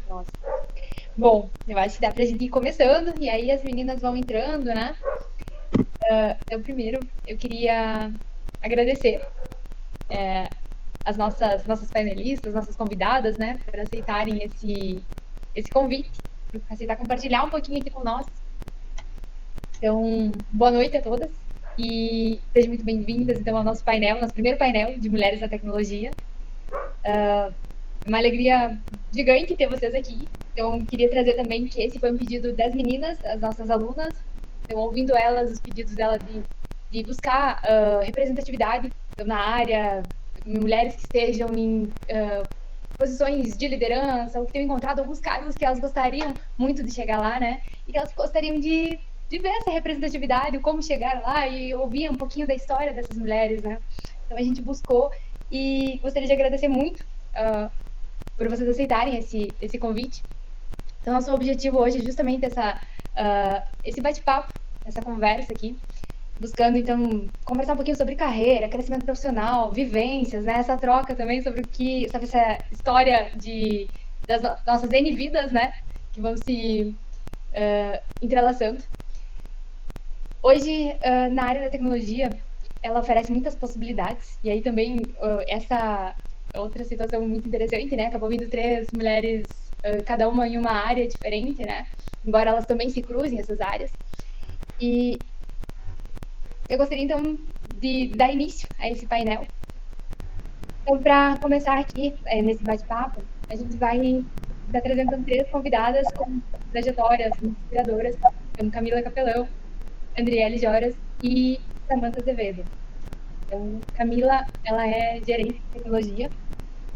Nossa. Bom, eu acho que dá pra gente ir começando, e aí as meninas vão entrando, né? Então, primeiro, eu queria agradecer as nossas painelistas, nossas convidadas, né, por aceitarem esse convite, por aceitar compartilhar um pouquinho aqui com nós. Então, boa noite a todas e sejam muito bem-vindas, então, ao nosso painel, nosso primeiro painel de Mulheres na Tecnologia. Uma alegria gigante ter vocês aqui. Então, queria trazer também que esse foi um pedido das meninas, as nossas alunas. Então, ouvindo elas, os pedidos delas de buscar representatividade então, na área, mulheres que estejam em posições de liderança, ou que tenham encontrado alguns cargos que elas gostariam muito de chegar lá, né? E que elas gostariam de ver essa representatividade, como chegar lá e ouvir um pouquinho da história dessas mulheres, né? Então, a gente buscou e gostaria de agradecer muito por vocês aceitarem esse convite. Então, nosso objetivo hoje é justamente esse bate-papo, essa conversa aqui, buscando, então, conversar um pouquinho sobre carreira, crescimento profissional, vivências, né? Essa troca também sobre o que, sabe, essa história das nossas N vidas, né? Que vão se entrelaçando. Hoje, na área da tecnologia, ela oferece muitas possibilidades, e aí também essa outra situação muito interessante, né? Acabou vindo três mulheres, cada uma em uma área diferente, né? Embora elas também se cruzem, essas áreas. E eu gostaria, então, de dar início a esse painel. Então, para começar aqui, nesse bate-papo, a gente vai estar trazendo três convidadas com trajetórias inspiradoras, como Camila Capelão, Andriele Joras e Samantha Azevedo. Então, Camila, ela é gerente de tecnologia,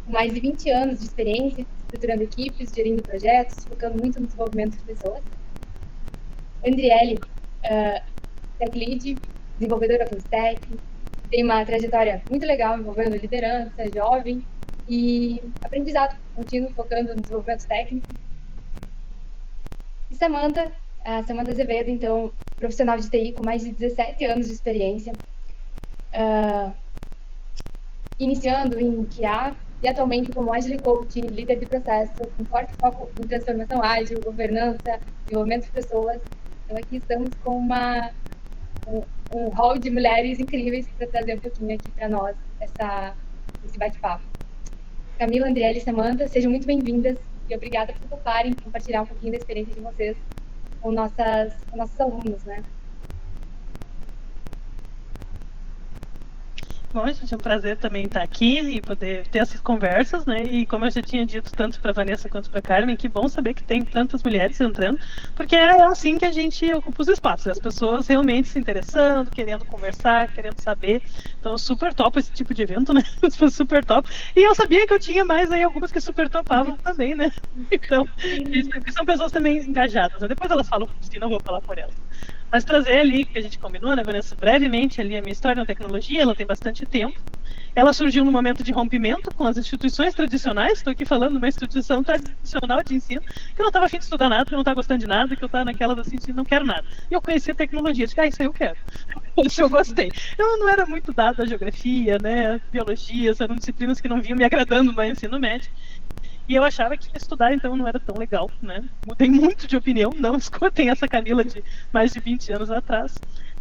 com mais de 20 anos de experiência, estruturando equipes, gerindo projetos, focando muito no desenvolvimento de pessoas. Andriele, tech lead, desenvolvedora full stack, tem uma trajetória muito legal envolvendo liderança, jovem e aprendizado contínuo, focando no desenvolvimento técnico. E Samantha, a Samantha Azevedo, então, profissional de TI com mais de 17 anos de experiência, iniciando em QA e atualmente como Agile Coach, líder de processo, com forte foco em transformação ágil, governança, desenvolvimento de pessoas. Então, aqui estamos com um hall de mulheres incríveis para trazer um pouquinho aqui para nós esse bate-papo. Camila, Andriele e Samantha, sejam muito bem-vindas e obrigada por toparem compartilhar um pouquinho da experiência de vocês com nossos alunos, né? Bom, gente, é um prazer também estar aqui e poder ter essas conversas, né? E como eu já tinha dito tanto para a Vanessa quanto para a Carmen, que bom saber que tem tantas mulheres entrando, porque é assim que a gente ocupa os espaços, as pessoas realmente se interessando, querendo conversar, querendo saber. Então, super top esse tipo de evento, né? Super top. E eu sabia que eu tinha mais aí algumas que super topavam também, né? Então, são pessoas também engajadas, né? Depois elas falam, se não vou falar por elas. Mas trazer ali, que a gente combinou, né, Vanessa, brevemente ali a minha história na tecnologia, ela tem bastante tempo. Ela surgiu no momento de rompimento com as instituições tradicionais, estou aqui falando de uma instituição tradicional de ensino, que eu não estava afim de estudar nada, que eu não estava gostando de nada, que eu estava naquela assim, de não quero nada. E eu conheci a tecnologia, disse, isso aí eu quero. Isso eu gostei. Eu não era muito dada a geografia, né, biologia, eram disciplinas que não vinham me agradando no ensino médio. E eu achava que estudar, então, não era tão legal, né? Mudei muito de opinião, não escutem essa Camila de mais de 20 anos atrás.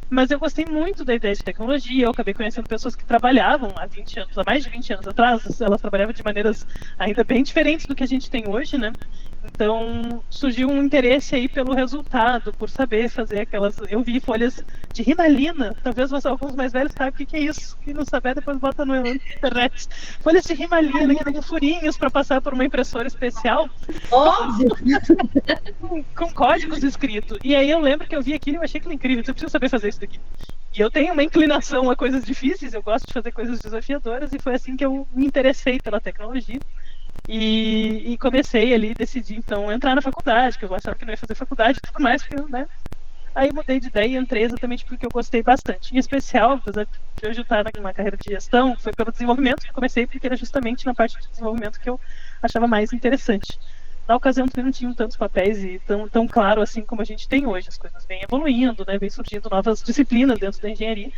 Mas eu gostei muito da ideia de tecnologia, eu acabei conhecendo pessoas que trabalhavam há 20 anos, há mais de 20 anos atrás, elas trabalhavam de maneiras ainda bem diferentes do que a gente tem hoje, né? Então, surgiu um interesse aí pelo resultado, por saber fazer aquelas... Eu vi folhas de rimalina, talvez alguns mais velhos saibam o que é isso, quem não saber depois bota na internet. Folhas de rimalina, que tem furinhos para passar por uma impressora especial. Óbvio! Com códigos escritos. E aí eu lembro que eu vi aquilo e eu achei aquilo incrível, eu preciso saber fazer isso daqui. E eu tenho uma inclinação a coisas difíceis, eu gosto de fazer coisas desafiadoras, e foi assim que eu me interessei pela tecnologia. E comecei ali, decidi então entrar na faculdade, que eu achava que não ia fazer faculdade e tudo mais, porque, né? Aí mudei de ideia e entrei exatamente porque eu gostei bastante. Em especial, apesar de eu já estar numa carreira de gestão, foi pelo desenvolvimento que eu comecei, porque era justamente na parte de desenvolvimento que eu achava mais interessante. Na ocasião também não tinham tantos papéis e tão claro assim como a gente tem hoje. As coisas vêm evoluindo, né? Vem surgindo novas disciplinas dentro da engenharia,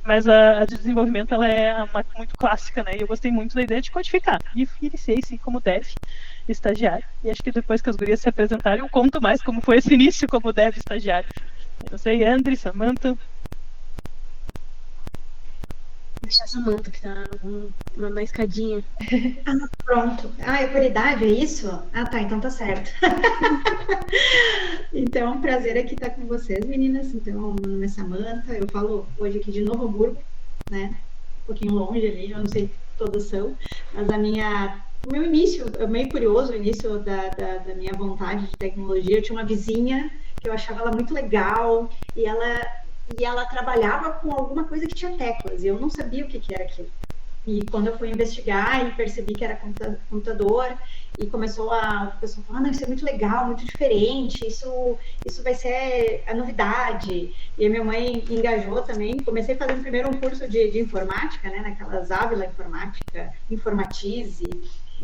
mas a de desenvolvimento ela é muito clássica, né? E eu gostei muito da ideia de codificar. E iniciei sim como dev. estagiário. E acho que depois que as gurias se apresentarem, eu conto mais como foi esse início como dev estagiário. Não sei, André, Samantha. Deixa a Samantha, que tá na escadinha. Pronto. É por idade, é isso? Tá, então tá certo. Então, é um prazer aqui estar com vocês, meninas. Então, meu nome é Samantha, eu falo hoje aqui de Novo Hamburgo, né? Um pouquinho longe ali, eu não sei que todas são, mas o meu início, é meio curioso, o início da minha vontade de tecnologia. Eu tinha uma vizinha que eu achava ela muito legal e ela trabalhava com alguma coisa que tinha teclas e eu não sabia o que era aquilo. E quando eu fui investigar e percebi que era computador, e o pessoal falar, não, isso é muito legal, muito diferente, isso vai ser a novidade. E a minha mãe engajou também, comecei fazendo primeiro um curso de informática, né, naquelas Ávila Informática, Informatize,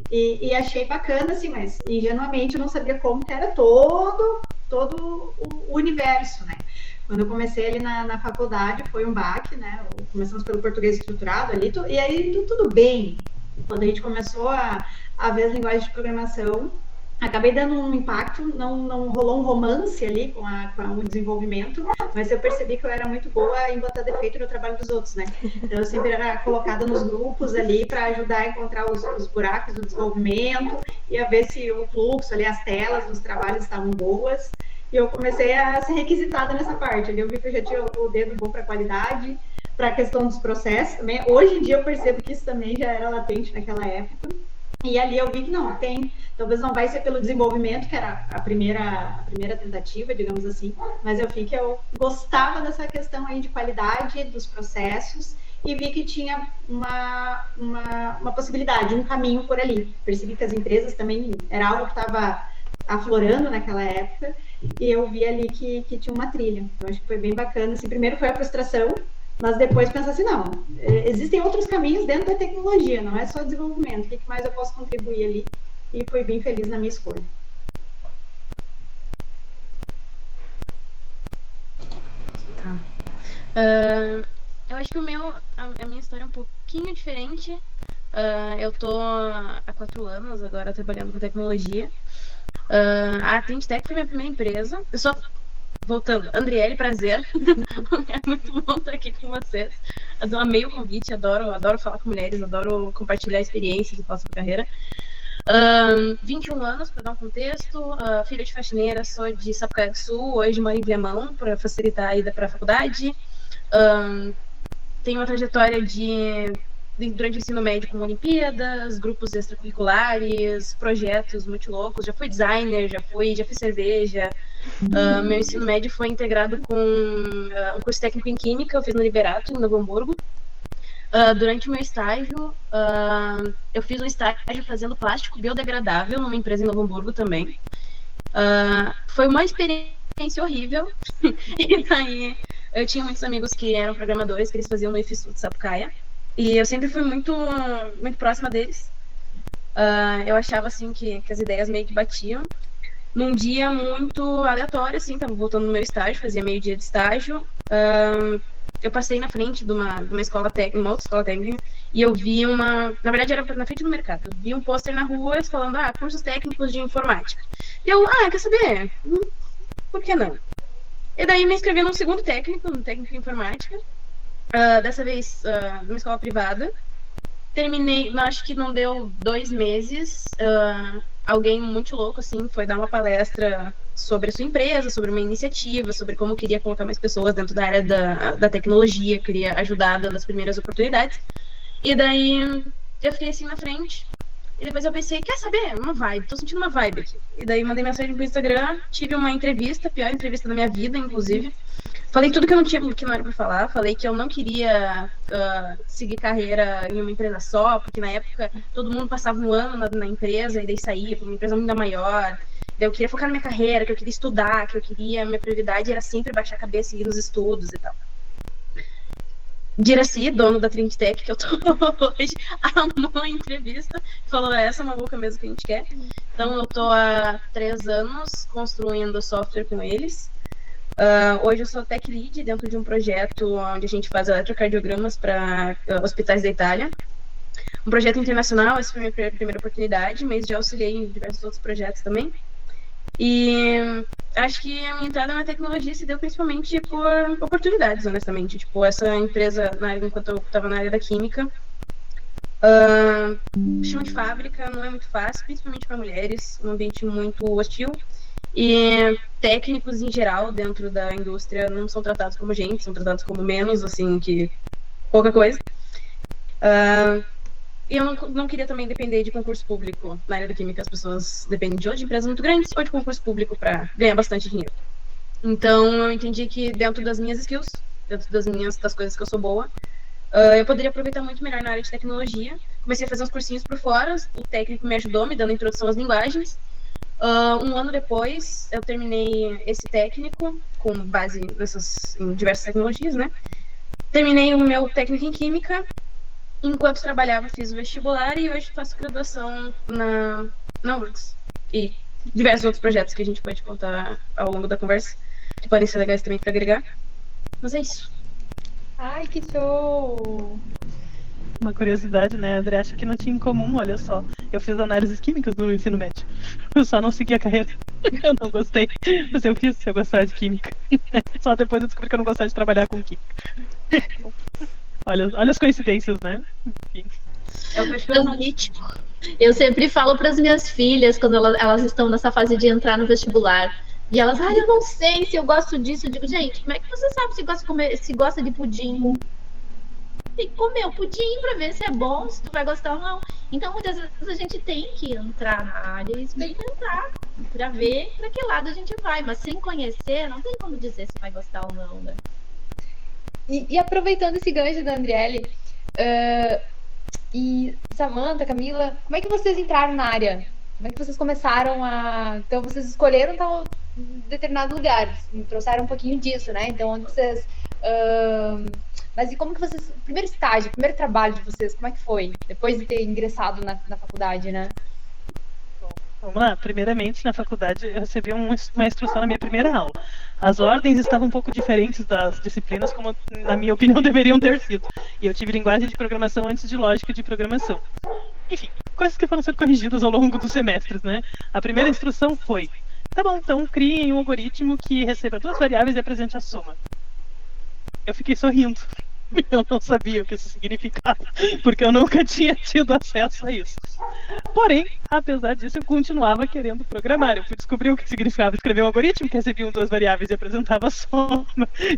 e achei bacana, assim, mas ingenuamente eu não sabia como que era todo o universo, né. Quando eu comecei ali na faculdade, foi um baque, né? Começamos pelo português estruturado ali, e aí tudo bem. Quando a gente começou a ver as linguagens de programação, acabei dando um impacto, não rolou um romance ali com o desenvolvimento, mas eu percebi que eu era muito boa em botar defeito no trabalho dos outros, né? Então eu sempre era colocada nos grupos ali para ajudar a encontrar os buracos do desenvolvimento e a ver se o fluxo ali, as telas dos trabalhos estavam boas. E eu comecei a ser requisitada nessa parte. Ali eu vi que eu já tinha o dedo bom para qualidade, para a questão dos processos também. Hoje em dia eu percebo que isso também já era latente naquela época. E ali eu vi que não, talvez não vai ser pelo desenvolvimento, que era a primeira tentativa, digamos assim, mas eu vi que eu gostava dessa questão aí de qualidade dos processos e vi que tinha uma possibilidade, um caminho por ali. Percebi que as empresas também era algo que estava aflorando naquela época, e eu vi ali que tinha uma trilha. Então, acho que foi bem bacana. Assim, primeiro foi a frustração, mas depois pensar assim, não, existem outros caminhos dentro da tecnologia, não é só desenvolvimento. O que mais eu posso contribuir ali? E fui bem feliz na minha escolha. Tá. Eu acho que a minha história é um pouquinho diferente. Eu tô há 4 anos agora trabalhando com tecnologia. A Tintec foi minha primeira empresa. Eu sou, voltando, Andriele, prazer. É muito bom estar aqui com vocês. Eu amei o convite, adoro falar com mulheres, adoro compartilhar experiências e falar sobre carreira. 21 anos, para dar um contexto, filha de faxineira, sou de Sapucaia do Sul, hoje moro em Viamão, para facilitar a ida para a faculdade. Tenho uma trajetória durante o ensino médio com Olimpíadas, grupos extracurriculares, projetos muito loucos. Já fui designer, já fiz cerveja. Meu ensino médio foi integrado com um curso técnico em Química, eu fiz no Liberato, em Novo Hamburgo. Durante o meu estágio, eu fiz um estágio fazendo plástico biodegradável numa empresa em Novo Hamburgo também. Foi uma experiência horrível. E daí, eu tinha muitos amigos que eram programadores, que eles faziam no IFSU de Sapucaia. E eu sempre fui muito próxima deles. Eu achava, assim, que as ideias meio que batiam. Num dia muito aleatório, assim, tava voltando no meu estágio, fazia meio dia de estágio. Eu passei na frente de uma escola técnica, uma outra escola técnica, e eu vi na verdade era na frente do mercado, eu vi um pôster na rua falando, cursos técnicos de informática. E eu, quer saber? Por que não? E daí me inscrevi num segundo técnico, no técnico de informática, dessa vez numa escola privada. Terminei, acho que não deu 2 meses, alguém muito louco, assim, foi dar uma palestra sobre a sua empresa, sobre uma iniciativa, sobre como queria colocar mais pessoas dentro da área da tecnologia, queria ajudar dando as primeiras oportunidades. E daí eu fiquei assim na frente. E depois eu pensei, quer saber? Uma vibe, tô sentindo uma vibe aqui. E daí mandei mensagem pro Instagram, tive uma entrevista, a pior entrevista da minha vida, inclusive. Falei tudo que não era pra falar, falei que eu não queria seguir carreira em uma empresa só, porque na época todo mundo passava um ano na empresa e daí saía para uma empresa ainda maior. Daí eu queria focar na minha carreira, que eu queria estudar, minha prioridade era sempre baixar a cabeça e ir nos estudos e tal. Diraci, dono da Trintec, que eu tô hoje, amou a entrevista, falou, essa é uma boca mesmo que a gente quer. Então eu tô há 3 anos construindo software com eles. Hoje eu sou tech lead dentro de um projeto onde a gente faz eletrocardiogramas para hospitais da Itália. um projeto internacional, essa foi a minha primeira oportunidade, mas já auxiliei em diversos outros projetos também. E acho que a minha entrada na tecnologia se deu principalmente por oportunidades, honestamente. Tipo, essa empresa, enquanto eu estava na área da química, chão de fábrica não é muito fácil, principalmente para mulheres, um ambiente muito hostil. E técnicos, em geral, dentro da indústria, não são tratados como gente, são tratados como menos, assim, que pouca coisa. E eu não queria também depender de concurso público. Na área da química, as pessoas dependem de empresas muito grandes ou de concurso público para ganhar bastante dinheiro. Então, eu entendi que dentro das minhas skills, dentro das coisas que eu sou boa, eu poderia aproveitar muito melhor na área de tecnologia. Comecei a fazer uns cursinhos por fora, o técnico me ajudou, me dando introdução às linguagens. Um ano depois, eu terminei esse técnico, com base em diversas tecnologias, né? Terminei o meu técnico em química. Enquanto trabalhava, fiz o vestibular e hoje faço graduação na URGS. E diversos outros projetos que a gente pode contar ao longo da conversa, que podem ser legais também para agregar. Mas é isso. Ai, que show! Uma curiosidade, né, André? Acho que não tinha em comum, olha só. Eu fiz análises químicas no ensino médio. Eu só não segui a carreira. Eu não gostei. Mas eu gostava de química. Só depois eu descobri que eu não gostava de trabalhar com química. Olha as coincidências, né? Enfim. É o que eu acho Ritmo. Eu sempre falo para as minhas filhas, quando elas estão nessa fase de entrar no vestibular, e elas, eu não sei se eu gosto disso. Eu digo, gente, como é que você sabe se gosta de pudim? Tem que comer o pudim para ver se é bom, se tu vai gostar ou não. Então, muitas vezes a gente tem que entrar na área e experimentar, para ver para que lado a gente vai. Mas sem conhecer, não tem como dizer se vai gostar ou não, né? E aproveitando esse gancho da Andriele, e Samantha, Camila, como é que vocês entraram na área? Como é que vocês começaram a... Então, vocês escolheram tal determinado lugar, trouxeram um pouquinho disso, né? Então, onde vocês... Mas e como que vocês... Primeiro estágio, primeiro trabalho de vocês, como é que foi? Depois de ter ingressado na faculdade, né? Vamos lá, primeiramente na faculdade eu recebi uma instrução na minha primeira aula. As ordens estavam um pouco diferentes das disciplinas, como na minha opinião deveriam ter sido. E eu tive linguagem de programação antes de lógica de programação. Enfim, coisas que foram sendo corrigidas ao longo dos semestres, né? A primeira instrução foi: tá bom, então criem um algoritmo que receba 2 variáveis e apresente a soma. Eu fiquei sorrindo. Eu não sabia o que isso significava, porque eu nunca tinha tido acesso a isso. Porém, apesar disso, eu continuava querendo programar. Eu fui descobrir o que significava escrever um algoritmo que recebia 2 variáveis e apresentava a soma.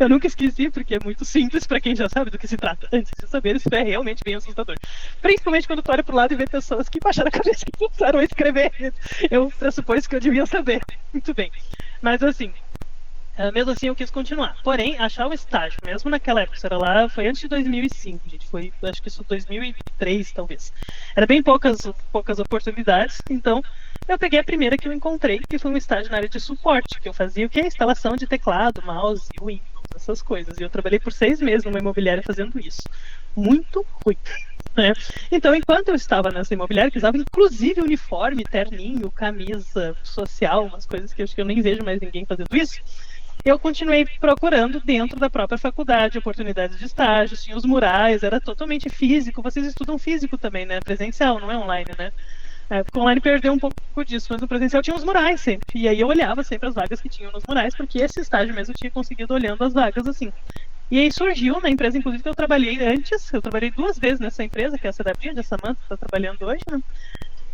Eu nunca esqueci, porque é muito simples para quem já sabe do que se trata. Antes de saber, isso é realmente bem assustador. Principalmente quando tu olha pro lado e vê pessoas que baixaram a cabeça e começaram a escrever. Eu pressupus que eu devia saber. Muito bem. Mas assim... mesmo assim eu quis continuar. Porém, achar o estágio, mesmo naquela época, era lá, foi antes de 2005, gente, foi, acho que isso 2003, talvez. Era bem poucas oportunidades, então eu peguei a primeira que eu encontrei, que foi um estágio na área de suporte, que eu fazia o que? Instalação de teclado, mouse, Windows, essas coisas. E eu trabalhei por 6 meses numa imobiliária fazendo isso. Muito ruim. Né? Então, enquanto eu estava nessa imobiliária, que usava inclusive uniforme, terninho, camisa social, umas coisas que eu acho que eu nem vejo mais ninguém fazendo isso, eu continuei procurando dentro da própria faculdade oportunidades de estágio, tinha os murais, era totalmente físico. Vocês estudam físico também, né? Presencial, não é online, né? Porque o online perdeu um pouco disso, mas no presencial tinha os murais sempre. E aí eu olhava sempre as vagas que tinham nos murais, porque esse estágio mesmo eu tinha conseguido olhando as vagas assim. E aí surgiu na empresa, inclusive, que eu trabalhei antes, eu trabalhei 2 vezes nessa empresa, que é a CWD, onde a Samantha está trabalhando hoje, né?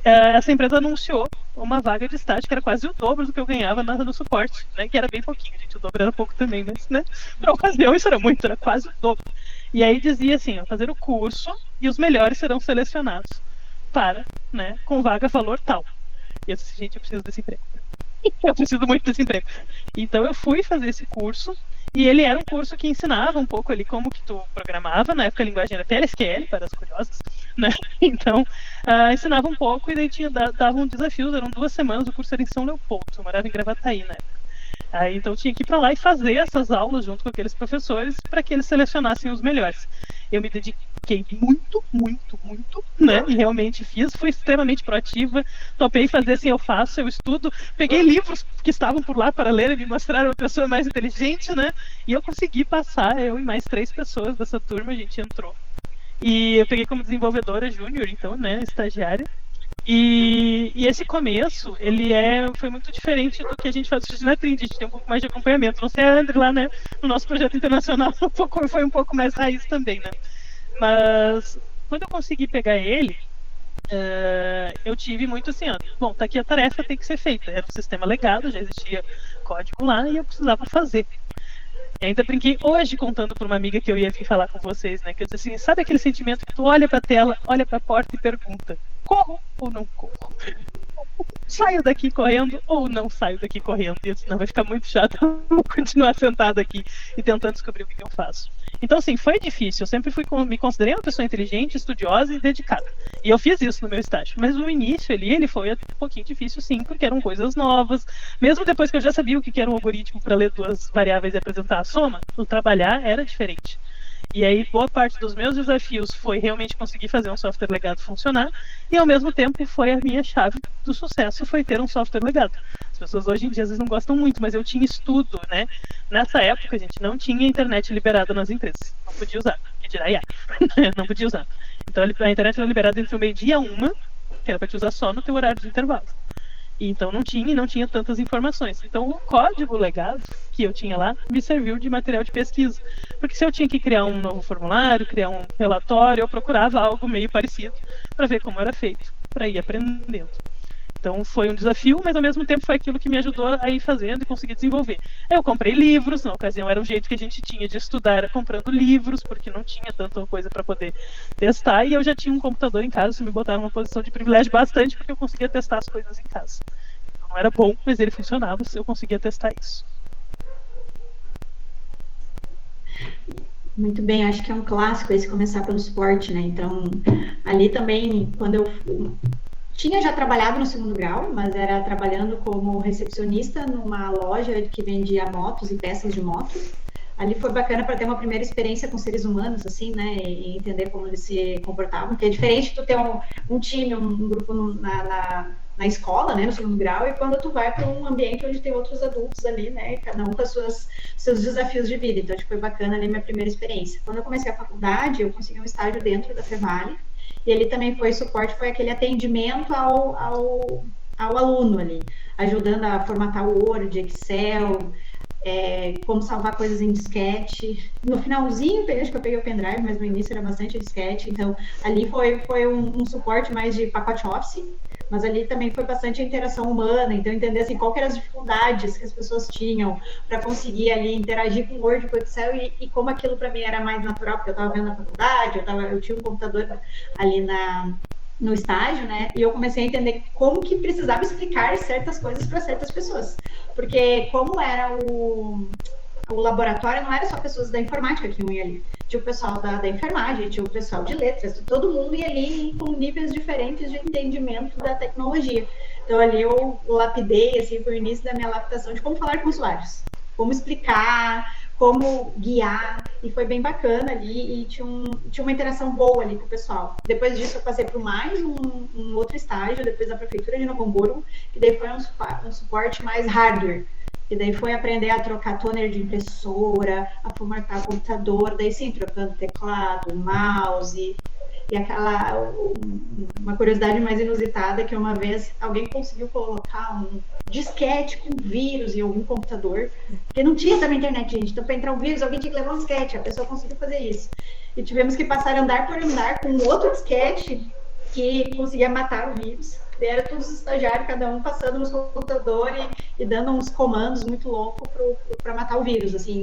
Essa empresa anunciou uma vaga de estágio que era quase o dobro do que eu ganhava no suporte, né? Que era bem pouquinho, gente, o dobro era pouco também, mas, né? Para ocasião isso era muito, era quase o dobro. E aí dizia assim, fazer o curso e os melhores serão selecionados para, né, com vaga valor tal. E eu disse, gente, eu preciso desse emprego. Eu preciso muito desse emprego. Então eu fui fazer esse curso, e ele era um curso que ensinava um pouco ali como que tu programava, na época a linguagem era PLSQL, para as curiosas, né? Então, ensinava um pouco, e daí dava um desafio, eram 2 semanas, o curso era em São Leopoldo, eu morava em Gravataí na época. Então eu tinha que ir para lá e fazer essas aulas junto com aqueles professores para que eles selecionassem os melhores. Eu me dediquei muito, né? E realmente fiz, fui extremamente proativa, topei fazer assim, eu faço, eu estudo, peguei livros que estavam por lá para ler e me mostraram uma pessoa mais inteligente, né? E eu consegui passar, eu e mais 3 pessoas dessa turma, a gente entrou. E eu peguei como desenvolvedora júnior, então, né, estagiária. E esse começo, foi muito diferente do que a gente faz na Trindade. A gente tem um pouco mais de acompanhamento. Não sei a André lá, né, no nosso projeto internacional foi um pouco mais raiz também, né? Mas quando eu consegui pegar ele, eu tive muito assim, bom, tá aqui a tarefa, tem que ser feita. Era um sistema legado, já existia código lá e eu precisava fazer. E ainda brinquei hoje contando para uma amiga que eu ia vir falar com vocês, né? Que eu disse assim, sabe aquele sentimento que tu olha para a tela, olha para a porta e pergunta, corro ou não corro? Saio daqui correndo ou não saio daqui correndo? E eu disse, não, vai ficar muito chato, eu vou continuar sentado aqui e tentando descobrir o que eu faço. Então, assim, foi difícil. Eu sempre me considerei uma pessoa inteligente, estudiosa e dedicada. E eu fiz isso no meu estágio. Mas no início ele foi um pouquinho difícil, sim, porque eram coisas novas. Mesmo depois que eu já sabia o que era um algoritmo para ler duas variáveis e apresentar a soma, o trabalhar era diferente. E aí, boa parte dos meus desafios foi realmente conseguir fazer um software legado funcionar, e ao mesmo tempo foi a minha chave do sucesso, foi ter um software legado. As pessoas hoje em dia às vezes não gostam muito, mas eu tinha estudo, né? Nessa época a gente não tinha internet liberada nas empresas, não podia usar, que dirá IA, não podia usar. Então a internet era liberada entre o meio-dia e 1, que era para te usar só no teu horário de intervalo. Então não tinha tantas informações. Então o código legado que eu tinha lá me serviu de material de pesquisa. Porque se eu tinha que criar um novo formulário, criar um relatório, eu procurava algo meio parecido para ver como era feito, para ir aprendendo. Então foi um desafio, mas ao mesmo tempo foi aquilo que me ajudou a ir fazendo e conseguir desenvolver. Eu comprei livros, na ocasião era o jeito que a gente tinha de estudar, era comprando livros, porque não tinha tanta coisa para poder testar, e eu já tinha um computador em casa, isso me botaram numa posição de privilégio bastante, porque eu conseguia testar as coisas em casa. Não era bom, mas ele funcionava, eu conseguia testar isso. Muito bem, acho que é um clássico esse começar pelo suporte, né? Então, ali também, quando eu tinha já trabalhado no segundo grau, mas era trabalhando como recepcionista numa loja que vendia motos e peças de moto. Ali foi bacana para ter uma primeira experiência com seres humanos, assim, né, e entender como eles se comportavam, que é diferente tu ter um time, um grupo na escola, né, no segundo grau, e quando tu vai para um ambiente onde tem outros adultos ali, né, cada um com os seus desafios de vida. Então, acho que foi bacana ali minha primeira experiência. Quando eu comecei a faculdade, eu consegui um estágio dentro da Fevale, e ele também foi aquele atendimento ao aluno ali, ajudando a formatar o Word, Excel, como salvar coisas em disquete. No finalzinho, acho que eu peguei o pendrive, mas no início era bastante disquete, então ali foi um suporte mais de pacote Office, mas ali também foi bastante a interação humana, então entender assim, qual que eram as dificuldades que as pessoas tinham para conseguir ali interagir com o Word, com o Excel, e como aquilo para mim era mais natural, porque eu estava vendo na faculdade, eu tinha um computador ali no estágio, né, e eu comecei a entender como que precisava explicar certas coisas para certas pessoas, porque como era o laboratório, não era só pessoas da informática que iam ali, tinha o pessoal da enfermagem, tinha o pessoal de letras, todo mundo ia ali com níveis diferentes de entendimento da tecnologia. Então ali eu lapidei, assim, foi o início da minha lapidação de como falar com usuários, como explicar, como guiar, e foi bem bacana ali, e tinha uma interação boa ali com o pessoal. Depois disso eu passei por mais um outro estágio, depois da prefeitura de Novo Hamburgo, que daí foi um suporte mais hardware, e daí foi aprender a trocar toner de impressora, a formatar computador, daí sim, trocando teclado, mouse, e uma curiosidade mais inusitada, que uma vez alguém conseguiu colocar um disquete com vírus em algum computador, porque não tinha também internet, gente, então para entrar um vírus alguém tinha que levar um disquete, a pessoa conseguiu fazer isso. E tivemos que passar andar por andar com outro disquete que conseguia matar o vírus. Era todos os estagiários, cada um passando nos computadores e dando uns comandos muito loucos para matar o vírus, assim,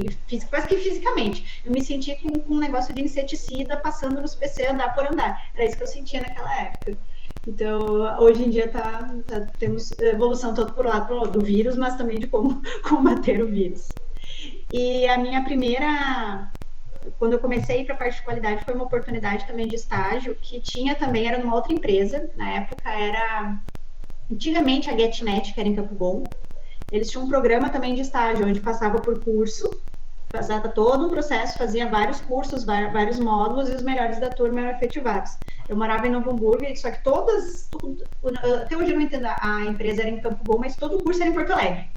quase que fisicamente. Eu me senti com um negócio de inseticida passando nos PC andar por andar. Era isso que eu sentia naquela época. Então, hoje em dia temos evolução tanto por lado do vírus, mas também de como combater o vírus. E a minha primeira... Quando eu comecei a ir para a parte de qualidade, foi uma oportunidade também de estágio, que tinha também, era numa outra empresa, na época era, antigamente a GetNet, que era em Campo Bom, eles tinham um programa também de estágio, onde passava por curso, passava todo um processo, fazia vários cursos, vários módulos, e os melhores da turma eram efetivados. Eu morava em Novo Hamburgo, só que até hoje eu não entendo, a empresa era em Campo Bom, mas todo o curso era em Porto Alegre.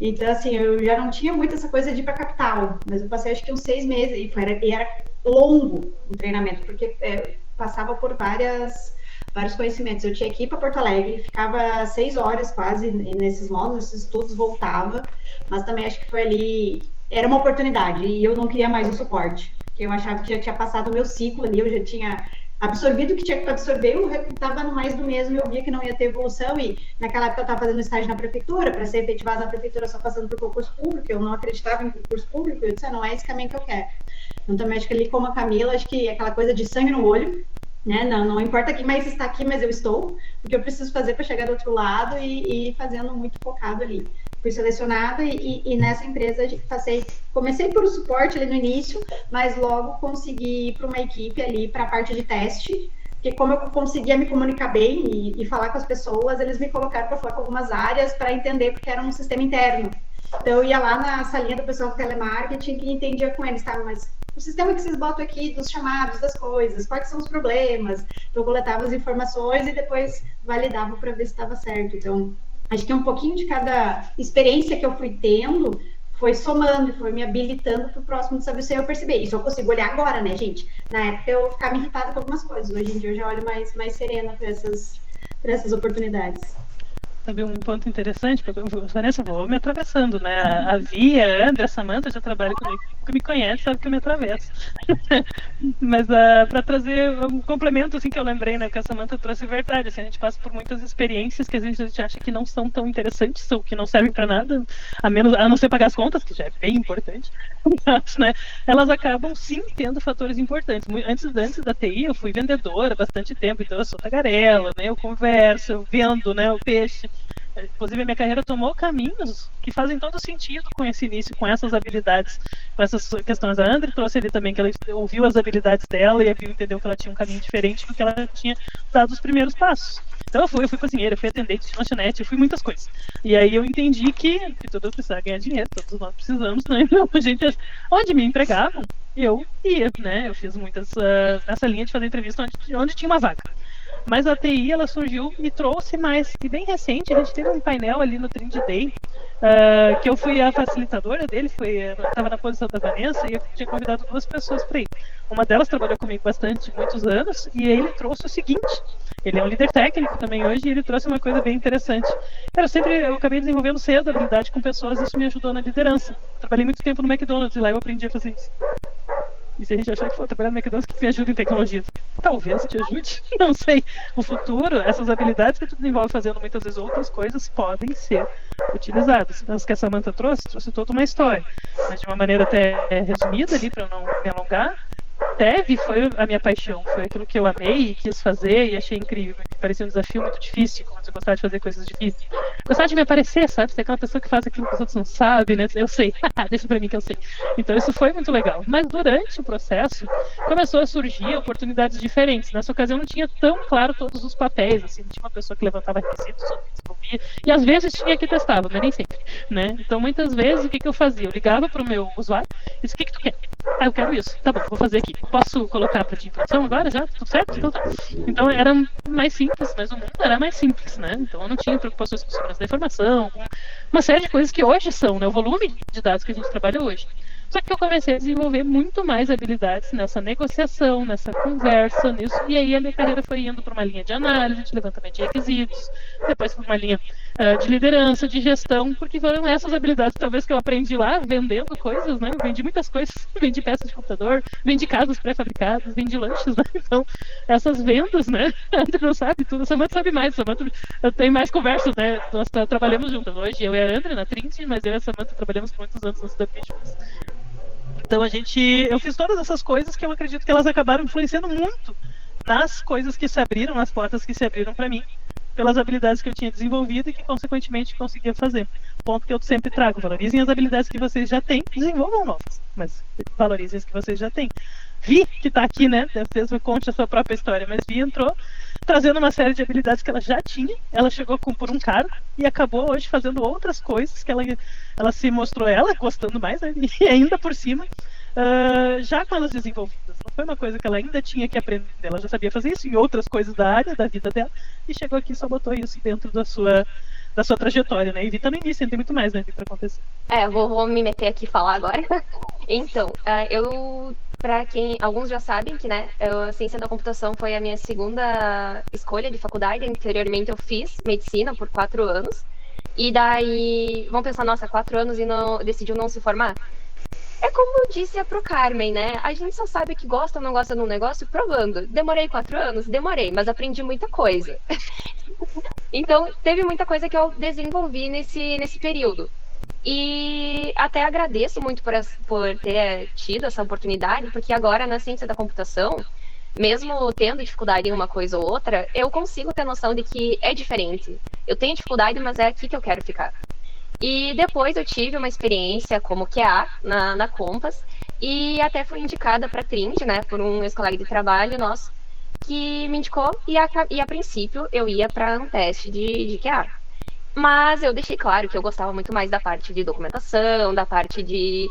Então, assim, eu já não tinha muito essa coisa de ir para a capital, mas eu passei acho que uns 6 meses, e era longo o treinamento, porque passava por vários conhecimentos. Eu tinha que ir para Porto Alegre, ficava 6 horas quase nesses módulos, nesses estudos, voltava, mas também acho que foi ali, era uma oportunidade, e eu não queria mais o suporte, porque eu achava que já tinha passado o meu ciclo ali, eu já tinha absorvido o que tinha que absorver, eu estava no mais do mesmo, eu via que não ia ter evolução, e naquela época eu estava fazendo estágio na prefeitura, para ser efetivada na prefeitura só passando por concurso público, eu não acreditava em concurso público, eu disse, não é esse caminho que eu quero. Então também acho que ali como a Camila, acho que aquela coisa de sangue no olho, né? Não importa quem mais está aqui, mas eu estou, porque eu preciso fazer para chegar do outro lado e fazendo muito focado ali. Fui selecionada e nessa empresa comecei por suporte ali no início, mas logo consegui ir para uma equipe ali para a parte de teste, porque como eu conseguia me comunicar bem e falar com as pessoas, eles me colocaram para falar com algumas áreas para entender, porque era um sistema interno. Então eu ia lá na salinha do pessoal do telemarketing e entendia com eles, tá, mas o sistema que vocês botam aqui dos chamados, das coisas, quais são os problemas, então eu coletava as informações e depois validava para ver se estava certo. Então acho que um pouquinho de cada experiência que eu fui tendo foi somando, foi me habilitando para o próximo desafio sem eu perceber. Isso eu consigo olhar agora, né, gente? Na época eu ficava irritada com algumas coisas. Hoje em dia eu já olho mais serena para essas oportunidades. Sabe um ponto interessante? Vanessa, vou me atravessando, né? A Via, a André, a Samanta já trabalham comigo, que me conhece, sabe que eu me atravesso. Mas para trazer um complemento, assim, que eu lembrei, né? Que a Samanta trouxe verdade, assim, a gente passa por muitas experiências que às vezes a gente acha que não são tão interessantes ou que não servem para nada, a não ser pagar as contas, que já é bem importante, mas, né? Elas acabam, sim, tendo fatores importantes. Antes da TI, eu fui vendedora há bastante tempo, então eu sou tagarela, né? Eu converso, eu vendo, né? O peixe. Inclusive, a minha carreira tomou caminhos que fazem todo sentido com esse início, com essas habilidades, com essas questões. A André trouxe ali também que ela ouviu as habilidades dela e entendeu que ela tinha um caminho diferente do que ela tinha dado os primeiros passos. Então, eu fui cozinheira, eu fui atendente de lanchonete, eu fui muitas coisas. E aí eu entendi que todo precisa ganhar dinheiro, todos nós precisamos, né? Então, a gente, onde me empregavam, eu ia, né? Eu fiz muitas nessa linha de fazer entrevista onde tinha uma vaga. Mas a TI, ela surgiu e trouxe mais. E bem recente, a gente teve um painel ali no Trend Day, que eu fui a facilitadora dele, estava na posição da Vanessa, e eu tinha convidado 2 pessoas para ir. Uma delas trabalhou comigo muitos anos, e ele trouxe o seguinte, ele é um líder técnico também hoje, e ele trouxe uma coisa bem interessante. Eu acabei desenvolvendo cedo a habilidade com pessoas, isso me ajudou na liderança. Trabalhei muito tempo no McDonald's, e lá eu aprendi a fazer isso. E se a gente achar que for trabalhar no McDonald's, que me ajuda em tecnologia? Talvez te ajude, não sei. No futuro, essas habilidades que tu desenvolve fazendo muitas vezes outras coisas podem ser utilizadas. As que a Samanta trouxe toda uma história. Mas de uma maneira até resumida ali, para eu não me alongar, Dev foi a minha paixão, foi aquilo que eu amei e quis fazer e achei incrível, que parecia um desafio muito difícil, como eu gostava de fazer coisas difíceis. Gostava de me aparecer, sabe? Ser aquela pessoa que faz aquilo que os outros não sabem, né? Eu sei, deixa pra mim que eu sei. Então isso foi muito legal. Mas durante o processo, começou a surgir oportunidades diferentes. Nessa ocasião não tinha tão claro todos os papéis, assim, não tinha uma pessoa que levantava requisitos, outra que desenvolvia, e às vezes tinha que testava, mas nem sempre, né? Então muitas vezes o que eu fazia? Eu ligava pro meu usuário e disse, o que tu quer? Ah, eu quero isso. Tá bom, vou fazer aqui. Posso colocar para ti em produção agora já? Tudo certo? Então tá. Então era mais simples, mas o mundo era mais simples, né? Então eu não tinha preocupações com segurança da informação, com uma série de coisas que hoje são, né? O volume de dados que a gente trabalha hoje. Só que eu comecei a desenvolver muito mais habilidades nessa negociação, nessa conversa, nisso. E aí a minha carreira foi indo para uma linha de análise, de levantamento de requisitos, depois para uma linha de liderança, de gestão, porque foram essas habilidades talvez que eu aprendi lá, vendendo coisas, né? Eu vendi muitas coisas, vendi peças de computador, vendi casas pré-fabricadas, vendi lanches, né? Então, essas vendas, né? A André não sabe tudo, a Samanta sabe mais, eu tenho mais conversas, né? Nós trabalhamos juntas hoje, eu e a André na Trinity, mas eu e a Samanta trabalhamos por muitos anos na CWP juntos. Então eu fiz todas essas coisas que eu acredito que elas acabaram influenciando muito nas coisas que se abriram, nas portas que se abriram para mim, pelas habilidades que eu tinha desenvolvido e que consequentemente conseguia fazer. Ponto que eu sempre trago, valorizem as habilidades que vocês já têm, desenvolvam novas, mas valorizem as que vocês já têm. Vi que está aqui, né, mesmo conte a sua própria história, mas Vi entrou trazendo uma série de habilidades que ela já tinha, ela chegou por um cargo e acabou hoje fazendo outras coisas que ela se mostrou gostando mais, né, e ainda por cima, já com elas desenvolvidas. Não foi uma coisa que ela ainda tinha que aprender, ela já sabia fazer isso em outras coisas da área, da vida dela, e chegou aqui e só botou isso dentro da sua da sua trajetória, né? E Vi tá no início, ainda tem muito mais, né, Vi, pra acontecer. Vou me meter aqui e falar agora. Então, para quem alguns já sabem que, né, a ciência da computação foi a minha segunda escolha de faculdade. Anteriormente eu fiz medicina por 4 anos. E daí, vão pensar, nossa, 4 anos e decidiu não se formar? É como eu disse pro Carmen, né? A gente só sabe que gosta ou não gosta de um negócio provando. Demorei 4 anos? Demorei, mas aprendi muita coisa. Então, teve muita coisa que eu desenvolvi nesse período. E até agradeço muito por ter tido essa oportunidade, porque agora na ciência da computação, mesmo tendo dificuldade em uma coisa ou outra, eu consigo ter noção de que é diferente. Eu tenho dificuldade, mas é aqui que eu quero ficar. E depois eu tive uma experiência como QA na Compass, e até fui indicada para a Trint, né, por um ex-colega de trabalho nosso, que me indicou, e a princípio eu ia para um teste de QA. Mas eu deixei claro que eu gostava muito mais da parte de documentação, da parte de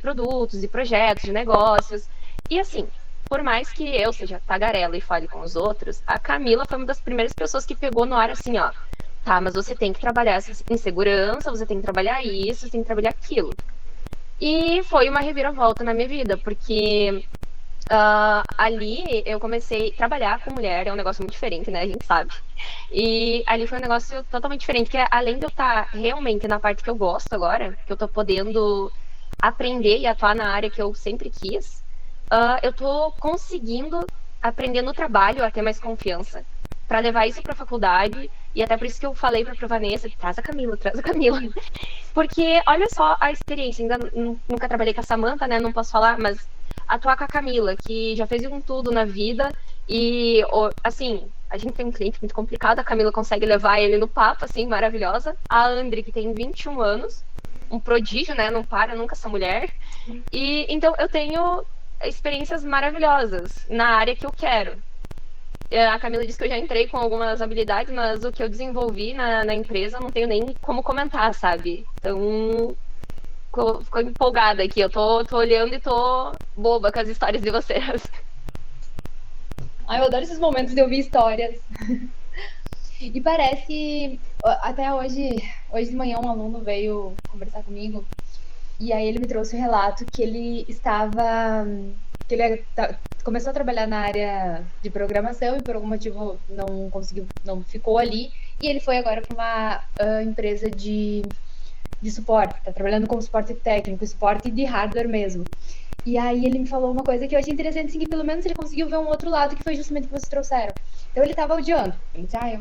produtos, de projetos, de negócios. E assim, por mais que eu seja tagarela e fale com os outros, a Camila foi uma das primeiras pessoas que pegou no ar assim, ó. Tá, mas você tem que trabalhar essa insegurança, você tem que trabalhar isso, você tem que trabalhar aquilo. E foi uma reviravolta na minha vida, porque ali eu comecei a trabalhar com mulher, é um negócio muito diferente, né? A gente sabe. E ali foi um negócio totalmente diferente, que além de eu estar realmente na parte que eu gosto agora, que eu tô podendo aprender e atuar na área que eu sempre quis, eu tô conseguindo aprender no trabalho a ter mais confiança, para levar isso para a faculdade. E até por isso que eu falei para a Vanessa, traz a Camila. Porque olha só a experiência, ainda nunca trabalhei com a Samantha, né? Não posso falar, mas atuar com a Camila, que já fez um tudo na vida. E assim, a gente tem um cliente muito complicado, a Camila consegue levar ele no papo, assim, maravilhosa. A André, que tem 21 anos, um prodígio, né? Não para nunca essa mulher. E então eu tenho experiências maravilhosas na área que eu quero. A Camila disse que eu já entrei com algumas habilidades, mas o que eu desenvolvi na empresa eu não tenho nem como comentar, sabe? Então, ficou empolgada aqui. Eu tô olhando e tô boba com as histórias de vocês. Ai, eu adoro esses momentos de ouvir histórias. E parece, até hoje de manhã um aluno veio conversar comigo, e aí ele me trouxe um relato que ele começou a trabalhar na área de programação e por algum motivo não ficou ali, e ele foi agora para uma empresa de suporte, está trabalhando como suporte técnico, suporte de hardware mesmo. E aí ele me falou uma coisa que eu achei interessante, assim, que pelo menos ele conseguiu ver um outro lado, que foi justamente o que vocês trouxeram. Então ele estava odiando. Ele disse, aí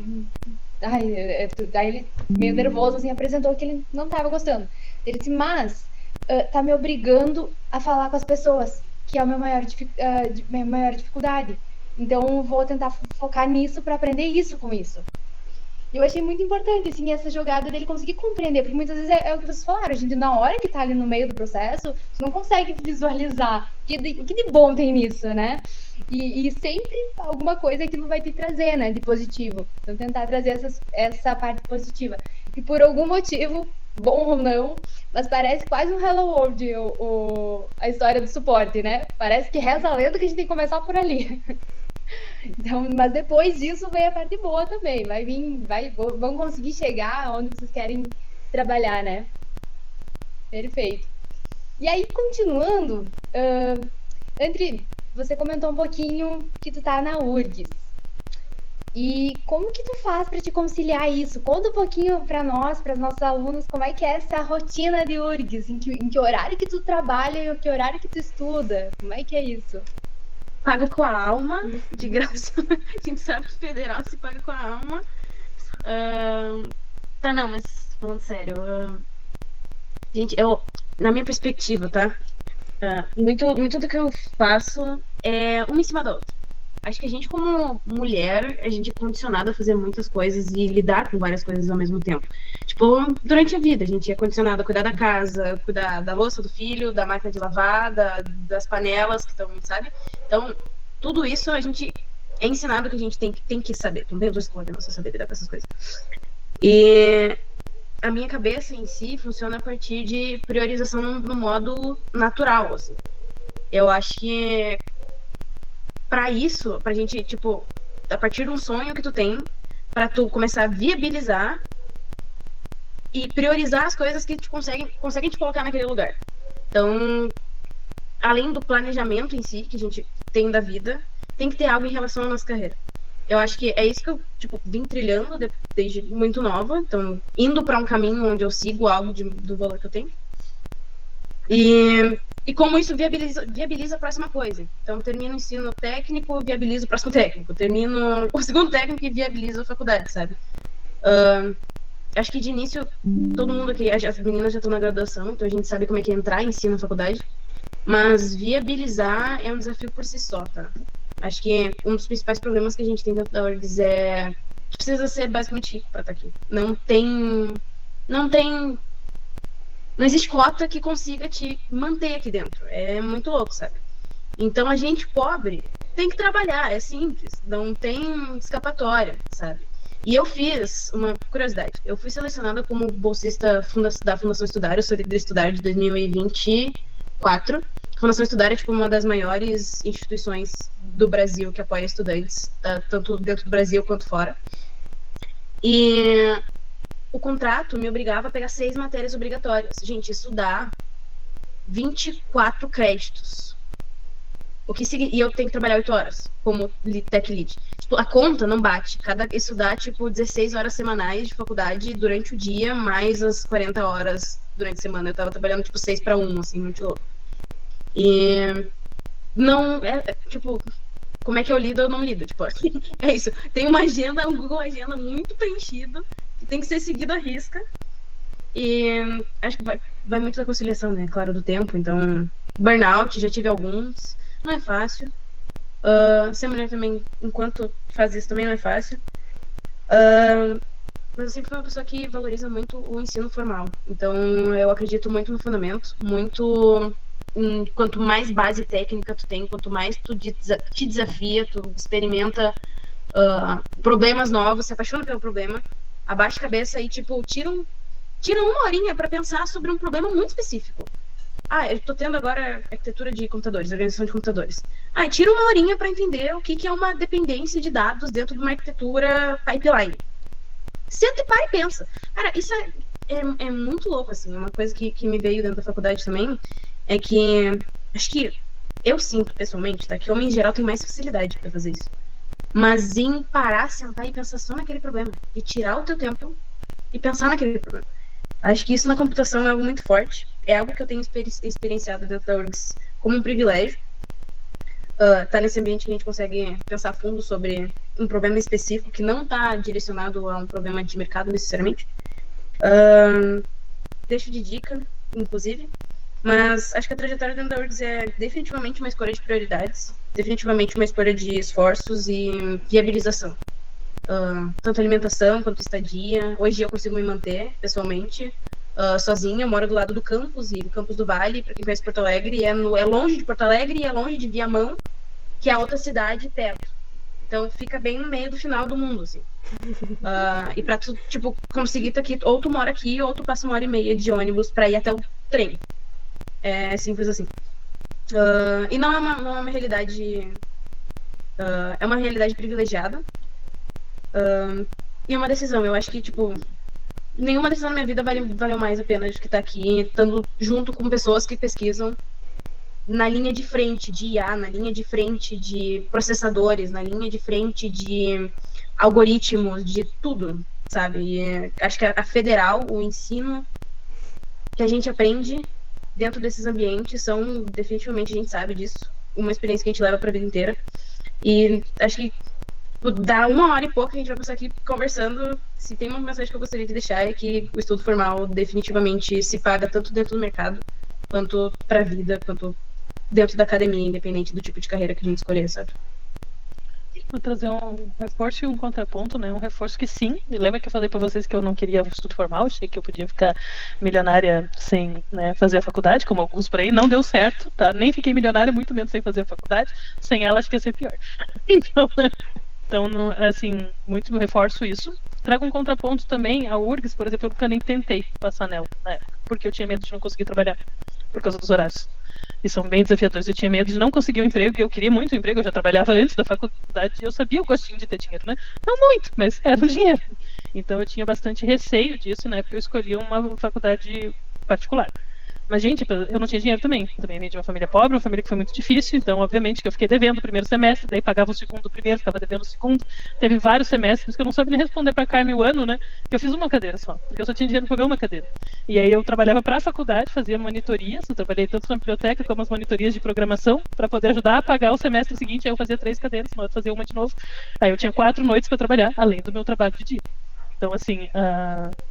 ele, meio nervoso, assim, apresentou que ele não estava gostando. Ele disse, mas tá me obrigando a falar com as pessoas, que é a minha maior dificuldade. Então vou tentar focar nisso para aprender isso com isso. Eu achei muito importante, assim, essa jogada dele conseguir compreender, porque muitas vezes é o que vocês falaram, a gente, na hora que tá ali no meio do processo, você não consegue visualizar o que de bom tem nisso, né? E sempre alguma coisa aquilo vai te trazer, né, de positivo. Então, tentar trazer essa parte positiva. E por algum motivo, bom ou não, mas parece quase um Hello World a história do suporte, né? Parece que reza a lenda que a gente tem que começar por ali. Então, mas depois disso vem a parte boa também. Vão conseguir chegar onde vocês querem trabalhar, né? Perfeito. E aí, continuando, André, você comentou um pouquinho que tu tá na URGS. E como que tu faz para te conciliar isso? Conta um pouquinho para nós, para os nossos alunos, como é que é essa rotina de URGS? Em que horário que tu trabalha e em que horário que tu estuda? Como é que é isso? Paga com a alma, de graça. A gente sabe que federal se paga com a alma. Tá, não, mas falando sério. Gente, na minha perspectiva, tá? Muito do que eu faço é uma em cima da outra. Acho que a gente, como mulher, a gente é condicionada a fazer muitas coisas e lidar com várias coisas ao mesmo tempo. Tipo, durante a vida, a gente é condicionada a cuidar da casa, cuidar da louça do filho, da máquina de lavar, das panelas que estão, sabe? Então, tudo isso a gente é ensinado que a gente tem que saber. Não tem outra escolha, não saber lidar com essas coisas. E a minha cabeça em si funciona a partir de priorização no modo natural, assim. Eu acho que pra isso, pra gente, tipo, a partir de um sonho que tu tem, pra tu começar a viabilizar, e priorizar as coisas que conseguem te colocar naquele lugar. Então, além do planejamento em si, que a gente tem da vida, tem que ter algo em relação à nossa carreira. Eu acho que é isso que eu, tipo, vim trilhando desde muito nova. Então, indo para um caminho onde eu sigo algo do valor que eu tenho. E como isso viabiliza a próxima coisa. Então, termino o ensino técnico, viabilizo o próximo técnico. Termino o segundo técnico e viabilizo a faculdade, sabe? Acho que de início, todo mundo aqui, as meninas já estão na graduação, então a gente sabe como é que é entrar em si na faculdade. Mas viabilizar é um desafio por si só, tá? Acho que um dos principais problemas que a gente tem dentro da URGS é que precisa ser basicamente rico para estar aqui. Não existe cota que consiga te manter aqui dentro. É muito louco, sabe? Então a gente pobre tem que trabalhar, é simples, não tem escapatória, sabe? E eu fiz uma curiosidade. Eu fui selecionada como bolsista da Fundação Estudar, eu sou líder Estudar de 2024. A Fundação Estudar é tipo uma das maiores instituições do Brasil que apoia estudantes, tanto dentro do Brasil quanto fora. E o contrato me obrigava a pegar 6 matérias obrigatórias. Gente, isso dá 24 créditos. E eu tenho que trabalhar 8 horas como tech lead. Tipo, a conta não bate. Isso dá, tipo, 16 horas semanais de faculdade durante o dia, mais as 40 horas durante a semana. Eu tava trabalhando, tipo, 6 para 1, assim, muito louco. E não, tipo, como é que eu lido, eu não lido. Tipo, é isso. Tem uma agenda, um Google Agenda muito preenchido, que tem que ser seguido à risca. E acho que vai muito da conciliação, né? Claro, do tempo. Então, burnout, já tive alguns. Não é fácil. Ser mulher também, enquanto faz isso, também não é fácil. Mas eu sempre fui uma pessoa que valoriza muito o ensino formal. Então, eu acredito muito no fundamento, muito quanto mais base técnica tu tem, quanto mais tu te desafia, tu experimenta problemas novos, se apaixona pelo problema, abaixa a cabeça e, tipo, tira uma horinha para pensar sobre um problema muito específico. Eu tô tendo agora arquitetura de computadores, organização de computadores. Tira uma horinha para entender o que é uma dependência de dados dentro de uma arquitetura pipeline. Senta e para e pensa. Cara, isso é muito louco, assim. Uma coisa que me veio dentro da faculdade também é que acho que eu sinto, pessoalmente, tá? Que homem em geral tem mais facilidade para fazer isso. Mas em parar, sentar e pensar só naquele problema. E tirar o teu tempo e pensar naquele problema. Acho que isso na computação é algo muito forte. É algo que eu tenho experienciado dentro da URGS como um privilégio. Tá nesse ambiente que a gente consegue pensar a fundo sobre um problema específico que não está direcionado a um problema de mercado necessariamente. Deixo de dica, inclusive. Mas acho que a trajetória dentro da URGS é definitivamente uma escolha de prioridades, definitivamente uma escolha de esforços e viabilização. Tanto alimentação quanto estadia. Hoje eu consigo me manter, pessoalmente, sozinha. Eu moro do lado do campus, e o campus do Vale, para quem conhece Porto Alegre, é longe de Porto Alegre e é longe de Viamão, que é a outra cidade perto. Então fica bem no meio do final do mundo, assim. E pra tu, tipo, conseguir estar aqui, ou tu mora aqui, ou tu passa 1h30 de ônibus para ir até o trem. É simples assim. E não é uma realidade... é uma realidade privilegiada. E é uma decisão. Eu acho que, tipo, nenhuma decisão na minha vida valeu mais a pena do que estar aqui, estando junto com pessoas que pesquisam na linha de frente de IA, na linha de frente de processadores, na linha de frente de algoritmos, de tudo, sabe? E acho que a federal, o ensino que a gente aprende dentro desses ambientes são, definitivamente, a gente sabe disso, uma experiência que a gente leva para a vida inteira. E acho que dá 1h e pouco, a gente vai passar aqui conversando. Se tem uma mensagem que eu gostaria de deixar é que o estudo formal definitivamente se paga tanto dentro do mercado, quanto para a vida, quanto dentro da academia, independente do tipo de carreira que a gente escolher, sabe? Vou trazer um reforço e um contraponto, né? Um reforço que sim, lembra que eu falei para vocês que eu não queria estudo formal, achei que eu podia ficar milionária sem, né, fazer a faculdade, como alguns por aí, não deu certo, tá? Nem fiquei milionária, muito menos sem fazer a faculdade, sem ela acho que ia ser pior. Então, assim, muito reforço isso. Trago um contraponto também, a URGS, por exemplo, eu nunca nem tentei passar nela, né? Porque eu tinha medo de não conseguir trabalhar, por causa dos horários. E são bem desafiadores. Eu tinha medo de não conseguir um emprego, eu queria muito um emprego, eu já trabalhava antes da faculdade, e eu sabia o gostinho de ter dinheiro, né? Não muito, mas era o dinheiro. Então eu tinha bastante receio disso, né? Porque eu escolhi uma faculdade particular. Mas, gente, eu não tinha dinheiro também. Eu também vim de uma família pobre, uma família que foi muito difícil. Então, obviamente, que eu fiquei devendo o primeiro semestre, daí pagava o segundo primeiro, ficava devendo o segundo. Teve vários semestres que eu não sabia nem responder para a Carmen o ano, né? Que eu fiz uma cadeira só, porque eu só tinha dinheiro para pagar uma cadeira. E aí eu trabalhava para a faculdade, fazia monitorias. Eu trabalhei tanto na biblioteca como as monitorias de programação, para poder ajudar a pagar o semestre seguinte. Aí eu fazia 3 cadeiras, senão eu fazia uma de novo. Aí eu tinha 4 noites para trabalhar, além do meu trabalho de dia. Então, assim,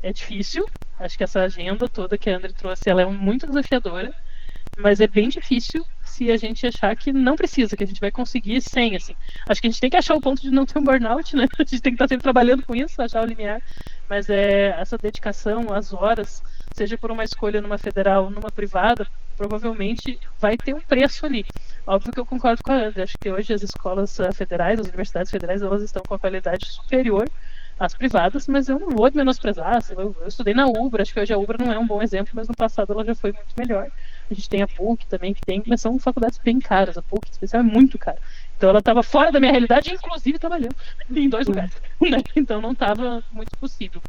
é difícil. Acho que essa agenda toda que a André trouxe, ela é muito desafiadora, mas é bem difícil se a gente achar que não precisa, que a gente vai conseguir sem, assim. Acho que a gente tem que achar o ponto de não ter um burnout, né? A gente tem que estar sempre trabalhando com isso, achar o limiar, mas essa dedicação, as horas, seja por uma escolha numa federal ou numa privada, provavelmente vai ter um preço ali. Óbvio que eu concordo com a André, acho que hoje as escolas federais, as universidades federais, elas estão com a qualidade superior às privadas, mas eu não vou menosprezar. Eu estudei na Ubra, acho que hoje a Ubra não é um bom exemplo, mas no passado ela já foi muito melhor. A gente tem a PUC também, que tem, mas são faculdades bem caras. A PUC, em especial, é muito cara. Então ela estava fora da minha realidade, inclusive trabalhando em 2 lugares. Né? Então não estava muito possível.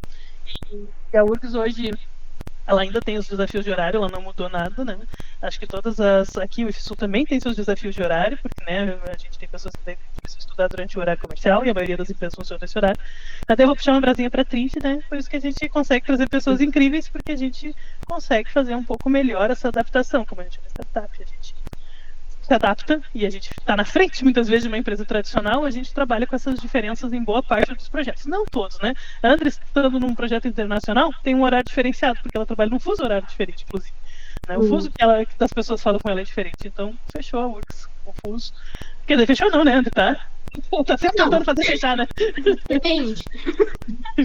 E a URGS hoje, ela ainda tem os desafios de horário, ela não mudou nada, né? Acho que todas as... Aqui o IFSU também tem seus desafios de horário, porque, né, a gente tem pessoas que precisam estudar durante o horário comercial, e a maioria das empresas funciona nesse horário. Até eu vou puxar uma brasinha pra Trinity, né? Por isso que a gente consegue trazer pessoas incríveis, porque a gente consegue fazer um pouco melhor essa adaptação, como a gente é startup, a gente se adapta e a gente está na frente muitas vezes de uma empresa tradicional, a gente trabalha com essas diferenças em boa parte dos projetos. Não todos, né? A André, estando num projeto internacional, tem um horário diferenciado, porque ela trabalha num fuso horário diferente, inclusive. Né? O fuso que as pessoas falam com ela é diferente. Então, fechou a URGS, o fuso. Quer dizer, fechou não, né, André? Tá sempre tentando fazer fechar, né? Depende.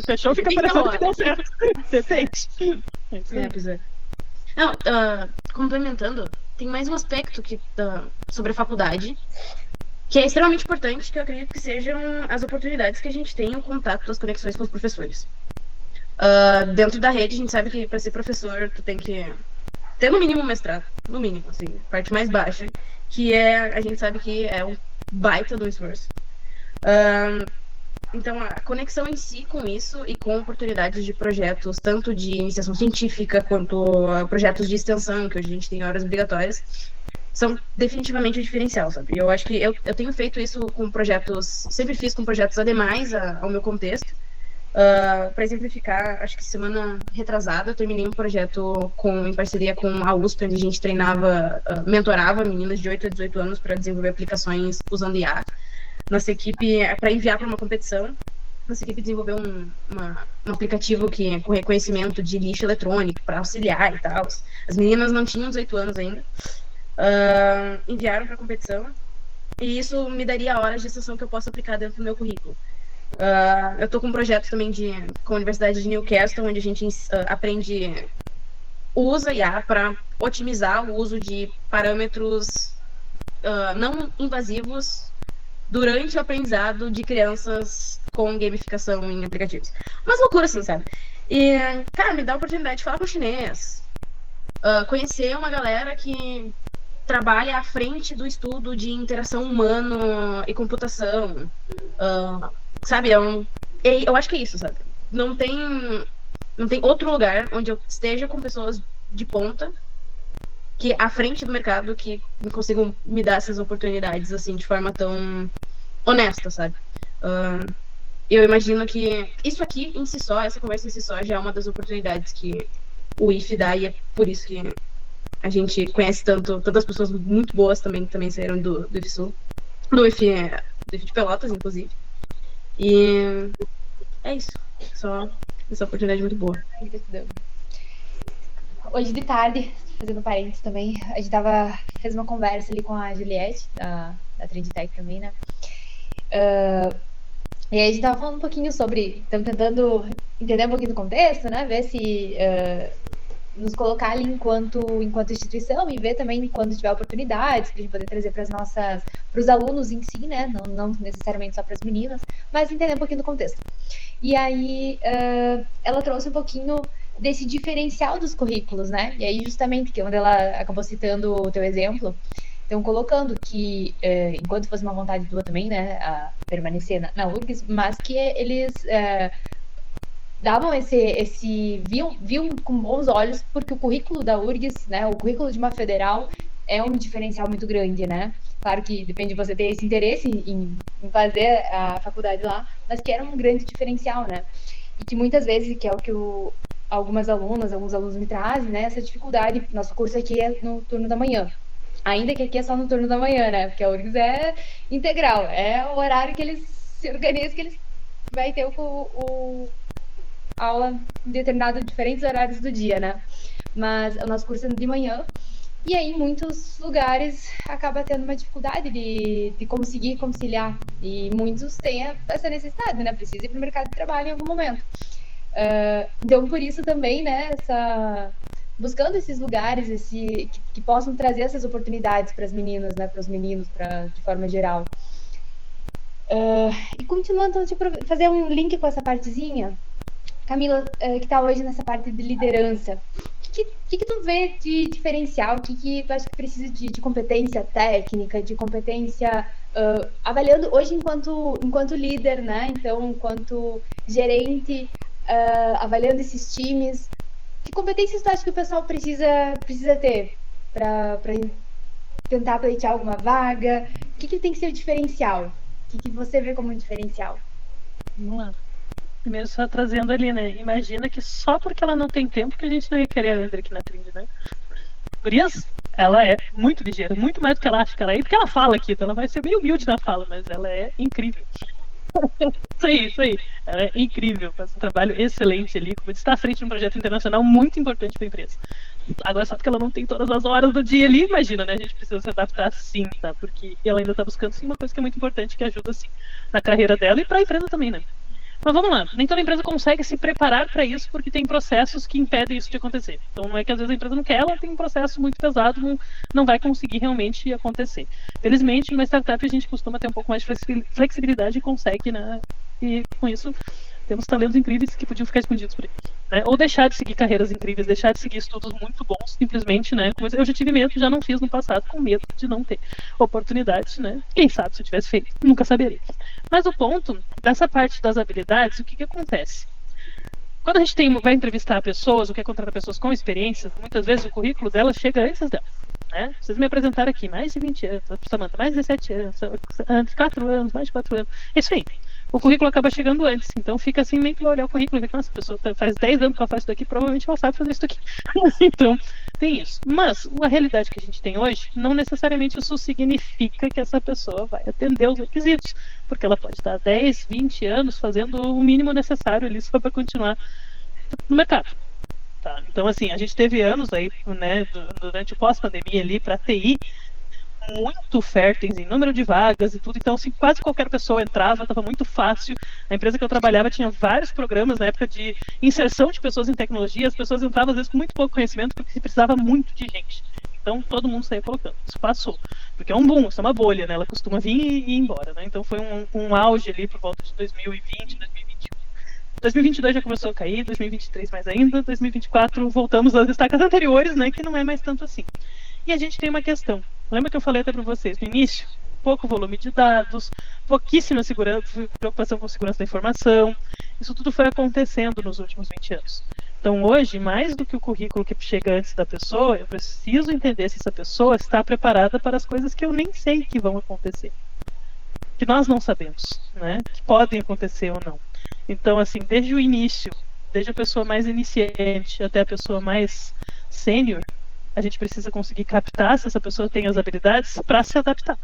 Fechou, fica parecendo que deu certo. Depende. Pois é. Não, complementando, tem mais um aspecto sobre a faculdade, que é extremamente importante, que eu acredito que sejam as oportunidades que a gente tem, o contato, as conexões com os professores. Dentro da rede, a gente sabe que para ser professor, tu tem que ter no mínimo um mestrado, no mínimo, assim, parte mais baixa, que a gente sabe que é um baita do esforço. Então, a conexão em si com isso e com oportunidades de projetos, tanto de iniciação científica quanto projetos de extensão, que hoje a gente tem horas obrigatórias, são definitivamente o diferencial, sabe? Eu acho que eu tenho feito isso com projetos, sempre fiz com projetos ademais ao meu contexto. Para exemplificar, acho que semana retrasada eu terminei um projeto em parceria com a USP, onde a gente mentorava meninas de 8 a 18 anos para desenvolver aplicações usando IA. Nossa equipe, para enviar para uma competição, nossa equipe desenvolveu um aplicativo com reconhecimento de lixo eletrônico para auxiliar e tal. As meninas não tinham 18 anos ainda. Enviaram para a competição e isso me daria horas de extensão que eu posso aplicar dentro do meu currículo. Eu estou com um projeto também com a Universidade de Newcastle, onde a gente usa IA para otimizar o uso de parâmetros não invasivos durante o aprendizado de crianças com gamificação em aplicativos. Umas loucuras assim, sabe? E, cara, me dá a oportunidade de falar com chinês, conhecer uma galera que trabalha à frente do estudo de interação humano e computação, sabe? Eu acho que é isso, sabe? Não tem outro lugar onde eu esteja com pessoas de ponta que à frente do mercado que consigam me dar essas oportunidades assim de forma tão honesta, sabe? Eu imagino que isso aqui em si só, essa conversa em si só já é uma das oportunidades que o IF dá, e é por isso que a gente conhece tantas pessoas muito boas também que também saíram do IFSU, do IF de Pelotas, inclusive. E é isso. Só essa oportunidade muito boa. Gratidão. Hoje de tarde, fazendo parênteses também, a gente fez uma conversa ali com a Juliette, da Trinitec também, né? E aí a gente tava falando um pouquinho sobre, estamos tentando entender um pouquinho do contexto, né? Ver se nos colocar ali enquanto instituição e ver também quando tiver oportunidades pra gente poder trazer para os alunos em si, né? Não necessariamente só para as meninas, mas entender um pouquinho do contexto. E aí ela trouxe um pouquinho desse diferencial dos currículos, né? E aí justamente que onde ela acabou citando o teu exemplo, então colocando que enquanto fosse uma vontade tua também, né, a permanecer na URGS, mas que eles davam viam com bons olhos, porque o currículo da URGS, né, o currículo de uma federal é um diferencial muito grande, né? Claro que depende de você ter esse interesse em fazer a faculdade lá, mas que era um grande diferencial, né? E que muitas vezes, que é o que alguns alunos me trazem, né? Essa dificuldade. Nosso curso aqui é no turno da manhã. Ainda que aqui é só no turno da manhã, né? Porque a URGS é integral, é o horário que eles se organizam, que eles vai ter aula em diferentes horários do dia, né? Mas o nosso curso é de manhã, e aí, em muitos lugares, acaba tendo uma dificuldade de conseguir conciliar. E muitos têm essa necessidade, né? Precisa ir para o mercado de trabalho em algum momento. Então, por isso também, né? Buscando esses lugares que possam trazer essas oportunidades para as meninas, né? Para os meninos, de forma geral. E continuando, fazer um link com essa partezinha. Camila, que está hoje nessa parte de liderança, o que tu vê de diferencial? O que tu acha que precisa de competência técnica, de competência, avaliando hoje enquanto líder, né? Então, enquanto gerente, avaliando esses times, que competências tu acha que o pessoal precisa ter para tentar pleitear alguma vaga? O que tem que ser o diferencial? O que você vê como um diferencial? Vamos lá. Primeiro só trazendo ali, né? Imagina que só porque ela não tem tempo que a gente não ia querer a André aqui na Trinde, né? Por isso, ela é muito ligeira, muito mais do que ela acha que ela é, porque ela fala aqui, então ela vai ser meio humilde na fala, mas ela é incrível. Isso aí. Ela é incrível, faz um trabalho excelente ali, como está à frente de um projeto internacional muito importante para a empresa. Agora, só porque ela não tem todas as horas do dia ali, imagina, né? A gente precisa se adaptar sim, tá? Porque ela ainda está buscando sim uma coisa que é muito importante, que ajuda sim na carreira dela e para a empresa também, né? Mas vamos lá, nem toda empresa consegue se preparar para isso porque tem processos que impedem isso de acontecer. Então não é que às vezes a empresa não quer, ela tem um processo muito pesado, não vai conseguir realmente acontecer. Felizmente, numa startup a gente costuma ter um pouco mais de flexibilidade e consegue, né? E com isso temos talentos incríveis que podiam ficar escondidos por aí. Né? Ou deixar de seguir carreiras incríveis, deixar de seguir estudos muito bons, simplesmente, né? Como eu já tive medo, já não fiz no passado, com medo de não ter oportunidades, né? Quem sabe se eu tivesse feito, nunca saberia. Mas o ponto dessa parte das habilidades, o que acontece? Quando a gente vai entrevistar pessoas, ou quer contratar pessoas com experiência, muitas vezes o currículo delas chega antes delas. Né? Vocês me apresentaram aqui mais de 20 anos, Samantha, mais de 17 anos, 4 anos, mais de 4 anos. Isso aí. O currículo acaba chegando antes, então fica assim meio que olhar o currículo e ver que nossa, a pessoa faz 10 anos que ela faz isso daqui, provavelmente ela sabe fazer isso aqui. Então, tem isso. Mas a realidade que a gente tem hoje, não necessariamente isso significa que essa pessoa vai atender os requisitos, porque ela pode estar 10, 20 anos fazendo o mínimo necessário ali só para continuar no mercado. Tá? Então, assim, a gente teve anos aí, né, durante o pós-pandemia ali para TI, muito férteis em número de vagas e tudo, então assim, quase qualquer pessoa entrava, estava muito fácil. A empresa que eu trabalhava tinha vários programas na época de inserção de pessoas em tecnologia, as pessoas entravam às vezes com muito pouco conhecimento porque se precisava muito de gente. Então todo mundo saía colocando. Isso passou, porque é um boom, isso é uma bolha, né? Ela costuma vir e ir embora, né? Então foi um auge ali por volta de 2020, 2021. 2022 já começou a cair, 2023 mais ainda, 2024 voltamos às estacas anteriores, né? Que não é mais tanto assim. E a gente tem uma questão. Lembra que eu falei até para vocês no início? Pouco volume de dados, pouquíssima preocupação com segurança da informação. Isso tudo foi acontecendo nos últimos 20 anos. Então, hoje, mais do que o currículo que chega antes da pessoa, eu preciso entender se essa pessoa está preparada para as coisas que eu nem sei que vão acontecer. Que nós não sabemos, né? Que podem acontecer ou não. Então, assim, desde o início, desde a pessoa mais iniciante até a pessoa mais sênior, a gente precisa conseguir captar se essa pessoa tem as habilidades para se adaptar.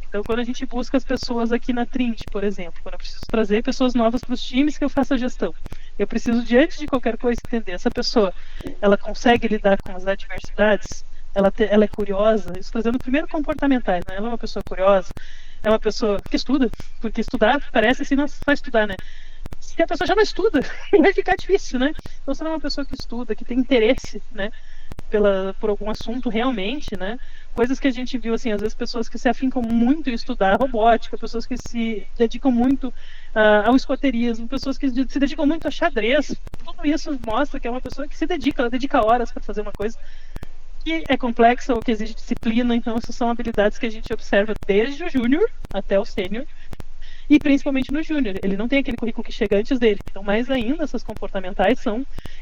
Então, quando a gente busca as pessoas aqui na Trint, por exemplo, quando eu preciso trazer pessoas novas para os times que eu faço a gestão, eu preciso, diante de qualquer coisa, entender essa pessoa, ela consegue lidar com as adversidades, ela é curiosa, isso trazendo primeiro comportamentais, né? Ela é uma pessoa curiosa, é uma pessoa que estuda, porque estudar parece assim, não vai estudar, né? Se a pessoa já não estuda, vai ficar difícil, né? Então, se ela é uma pessoa que estuda, que tem interesse, né? Por algum assunto realmente, né? Coisas que a gente viu, assim, às vezes pessoas que se afincam muito em estudar robótica, pessoas que se dedicam muito ao escoterismo, pessoas que se dedicam muito a xadrez. Tudo isso mostra que é uma pessoa que se dedica, ela dedica horas para fazer uma coisa que é complexa ou que exige disciplina. Então, essas são habilidades que a gente observa desde o júnior até o sênior. e principalmente no júnior. Ele não tem aquele currículo que chega antes dele. Então, mais ainda, essas comportamentais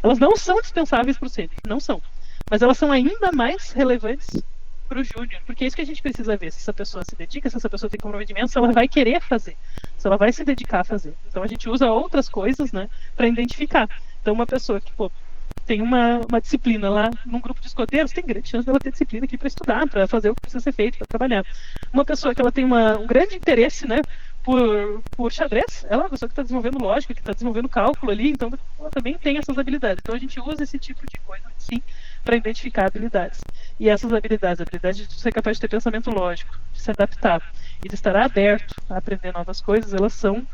elas não são dispensáveis para o sênior, não são. Mas elas são ainda mais relevantes para o júnior, porque é isso que a gente precisa ver, se essa pessoa se dedica, se essa pessoa tem comprometimento, se ela vai querer fazer, se ela vai se dedicar a fazer. Então a gente usa outras coisas, né, para identificar. Então uma pessoa que, tem uma disciplina lá num grupo de escoteiros, tem grande chance dela ter disciplina aqui para estudar, para fazer o que precisa ser feito, para trabalhar. Uma pessoa que ela tem um grande interesse, né, por xadrez, ela é uma pessoa que está desenvolvendo lógica, que está desenvolvendo cálculo ali, então ela também tem essas habilidades. Então a gente usa esse tipo de coisa, sim, para identificar habilidades. E essas habilidades, a habilidade de ser capaz de ter pensamento lógico, de se adaptar e de estar aberto a aprender novas coisas, elas são,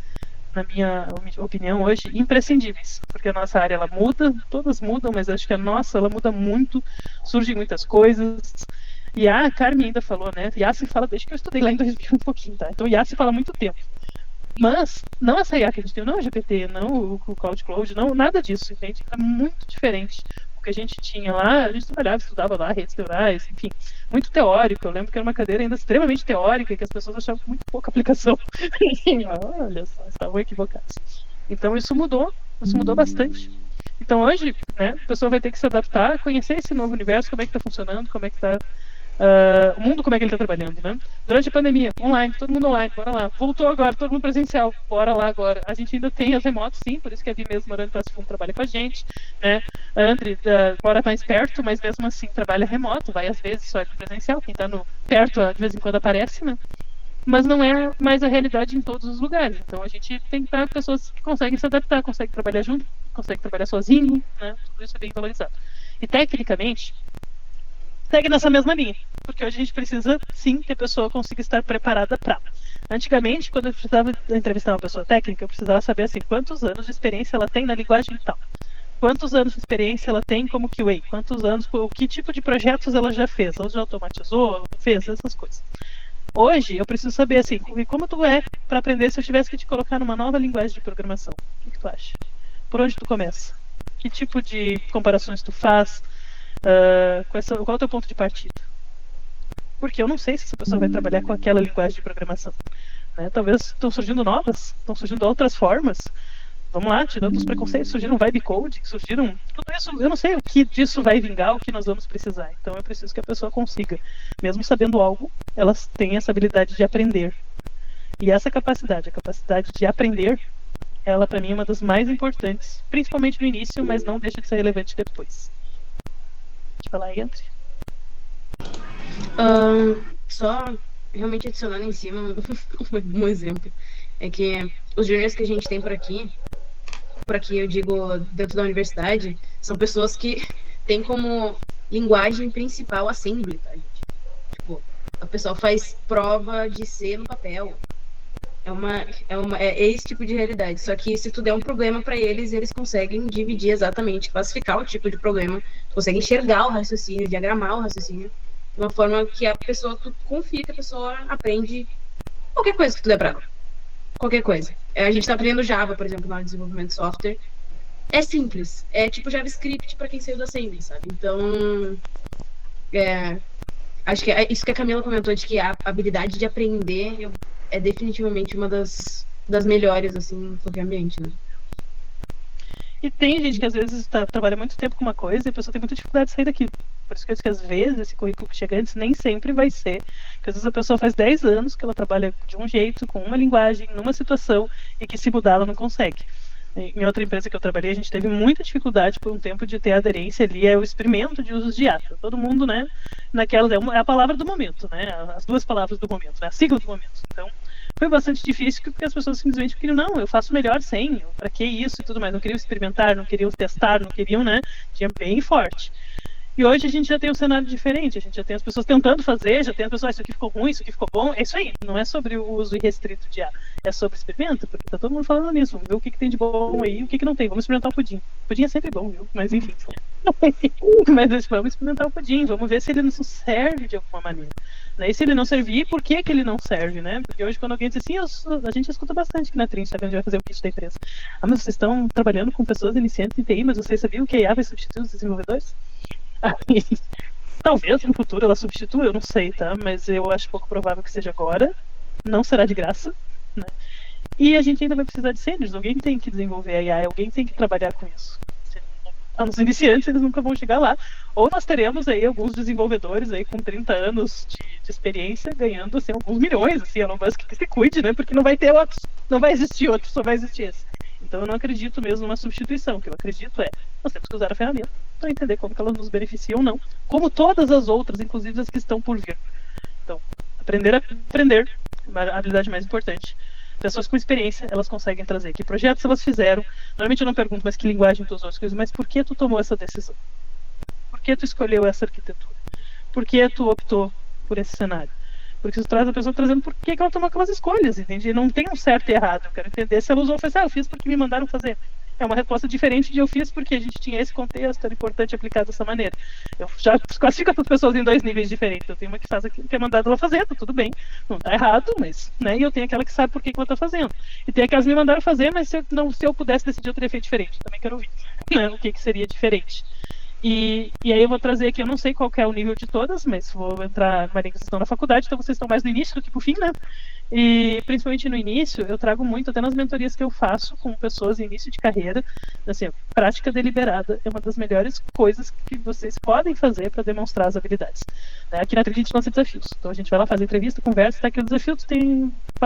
na minha opinião hoje, imprescindíveis, porque a nossa área ela muda, todas mudam, mas acho que a nossa ela muda muito, surgem muitas coisas. E a Carmen ainda falou, né? IA se fala desde que eu estudei lá em 2000 um pouquinho, tá? Então IA se fala há muito tempo. Mas não essa IA que a gente tem, não o GPT, não o Cloud, não, nada disso, entende? É muito diferente. O que a gente tinha lá, a gente trabalhava, estudava lá redes neurais, enfim, muito teórico. Eu lembro que era uma cadeira ainda extremamente teórica, que as pessoas achavam muito pouca aplicação. Olha só, estavam equivocados. Então isso mudou bastante. Então hoje, né, a pessoa vai ter que se adaptar, conhecer esse novo universo, como é que está funcionando, como é que está o mundo, como é que ele está trabalhando, né? Durante a pandemia, online, todo mundo online, bora lá. Voltou agora, todo mundo presencial, bora lá agora. A gente ainda tem as remotas, sim, por isso que a Vi mesmo morando em Passo Fundo trabalha com a gente, né? A André mora mais perto, mas mesmo assim trabalha remoto, vai às vezes só presencial, quem está perto de vez em quando aparece, né? Mas não é mais a realidade em todos os lugares. Então a gente tem que estar pessoas que conseguem se adaptar, conseguem trabalhar junto, conseguem trabalhar sozinho, né? Tudo isso é bem valorizado. E tecnicamente, segue nessa mesma linha, porque hoje a gente precisa, sim, que a pessoa consiga estar preparada para. Antigamente, quando eu precisava entrevistar uma pessoa técnica, eu precisava saber, assim, quantos anos de experiência ela tem na linguagem tal, quantos anos de experiência ela tem como QA, quantos anos, que tipo de projetos ela já fez, ela já automatizou, fez essas coisas. Hoje, eu preciso saber, assim, como tu é para aprender se eu tivesse que te colocar numa nova linguagem de programação. O que tu acha? Por onde tu começa? Que tipo de comparações tu faz? Qual é o teu ponto de partida? Porque eu não sei se essa pessoa vai trabalhar com aquela linguagem de programação, né? Talvez estão surgindo novas, estão surgindo outras formas. Vamos lá, tirando os preconceitos, surgiram vibe code, surgiram tudo isso. Eu não sei o que disso vai vingar, o que nós vamos precisar. Então eu preciso que a pessoa consiga, mesmo sabendo algo, elas têm essa habilidade de aprender. E essa capacidade, a capacidade de aprender, ela para mim é uma das mais importantes, principalmente no início, mas não deixa de ser relevante depois. Pode falar aí, André. Só realmente adicionando em cima um exemplo, é que os juniors que a gente tem por aqui eu digo dentro da universidade, são pessoas que têm como linguagem principal Assembly, tá, gente? Tipo, a pessoa faz prova de C no papel. É esse tipo de realidade. Só que se tu der um problema para eles, eles conseguem dividir exatamente, classificar o tipo de problema, conseguem enxergar o raciocínio, diagramar o raciocínio, de uma forma que a pessoa, tu confia que a pessoa aprende qualquer coisa que tu der pra ela. Qualquer coisa. A gente tá aprendendo Java, por exemplo, no desenvolvimento de software. É simples. É tipo JavaScript para quem saiu da Assembly, sabe? Então, acho que é isso que a Camila comentou, de que a habilidade de aprender é definitivamente uma das melhores, assim, em qualquer ambiente, né? E tem gente que às vezes trabalha muito tempo com uma coisa e a pessoa tem muita dificuldade de sair daquilo. Por isso que eu acho que às vezes esse currículo que chega antes nem sempre vai ser. Porque às vezes a pessoa faz 10 anos que ela trabalha de um jeito, com uma linguagem, numa situação, e que se mudar ela não consegue. Em outra empresa que eu trabalhei, a gente teve muita dificuldade por um tempo de ter aderência ali ao experimento de usos de IA. Todo mundo, né, é a palavra do momento, né, as duas palavras do momento, né, a sigla do momento. Então, foi bastante difícil porque as pessoas simplesmente queriam, não, eu faço melhor sem, para que isso e tudo mais. Não queriam experimentar, não queriam testar, não queriam, né, tinha bem forte. E hoje a gente já tem um cenário diferente, a gente já tem as pessoas tentando fazer, já tem as pessoas, isso aqui ficou ruim, isso aqui ficou bom, é isso aí, não é sobre o uso irrestrito de IA, é sobre experimento, porque tá todo mundo falando nisso, vamos ver o que tem de bom aí e o que não tem, vamos experimentar o pudim. O pudim é sempre bom, viu? Mas enfim. Mas vamos experimentar o pudim, vamos ver se ele nos serve de alguma maneira. E se ele não servir, por que ele não serve, né? Porque hoje quando alguém diz assim, a gente escuta bastante aqui na Trin, sabe onde vai fazer o pitch da empresa. Ah, mas vocês estão trabalhando com pessoas iniciantes em TI, mas vocês sabiam que a IA vai substituir os desenvolvedores? Talvez no futuro ela substitua, eu não sei, tá? Mas eu acho pouco provável que seja agora. Não será de graça, né? E a gente ainda vai precisar de sêniores, alguém tem que desenvolver a AI, alguém tem que trabalhar com isso. Os iniciantes, eles nunca vão chegar lá. Ou nós teremos aí alguns desenvolvedores aí com 30 anos de experiência ganhando assim, alguns milhões, assim, Elon Musk que se cuide, né? Porque não vai ter outros, não vai existir outro, só vai existir esse. Então eu não acredito mesmo numa substituição. O que eu acredito é, nós temos que usar a ferramenta para entender como que ela nos beneficia ou não, como todas as outras, inclusive as que estão por vir. Então, aprender, a habilidade mais importante. Pessoas com experiência, elas conseguem trazer que projetos elas fizeram. Normalmente eu não pergunto, mas que linguagem tu usou as coisas, mas por que tu tomou essa decisão? Por que tu escolheu essa arquitetura? Por que tu optou por esse cenário? Porque isso traz a pessoa trazendo por que ela tomou aquelas escolhas, entende? Não tem um certo e errado. Eu quero entender se ela usou e falou assim, eu fiz porque me mandaram fazer. É uma resposta diferente de eu fiz porque a gente tinha esse contexto, era importante aplicar dessa maneira. Eu já classifico essas pessoas em 2 níveis diferentes. Eu tenho uma que faz aquilo que é mandado ela fazer, tá tudo bem. Não tá errado, mas, né? E eu tenho aquela que sabe por que ela tá fazendo. E tem aquelas que me mandaram fazer, mas se eu pudesse decidir, eu teria feito diferente. Também quero ouvir, né? O que seria diferente. E aí eu vou trazer aqui, eu não sei qual que é o nível de todas, mas vou entrar, Maria, que vocês estão na faculdade, então vocês estão mais no início do que pro fim, né? E principalmente no início, eu trago muito, até nas mentorias que eu faço com pessoas em início de carreira, assim, prática deliberada é uma das melhores coisas que vocês podem fazer para demonstrar as habilidades. Né? Aqui na Trilha a gente lança desafios, então a gente vai lá fazer entrevista, conversa, tá aqui o desafio,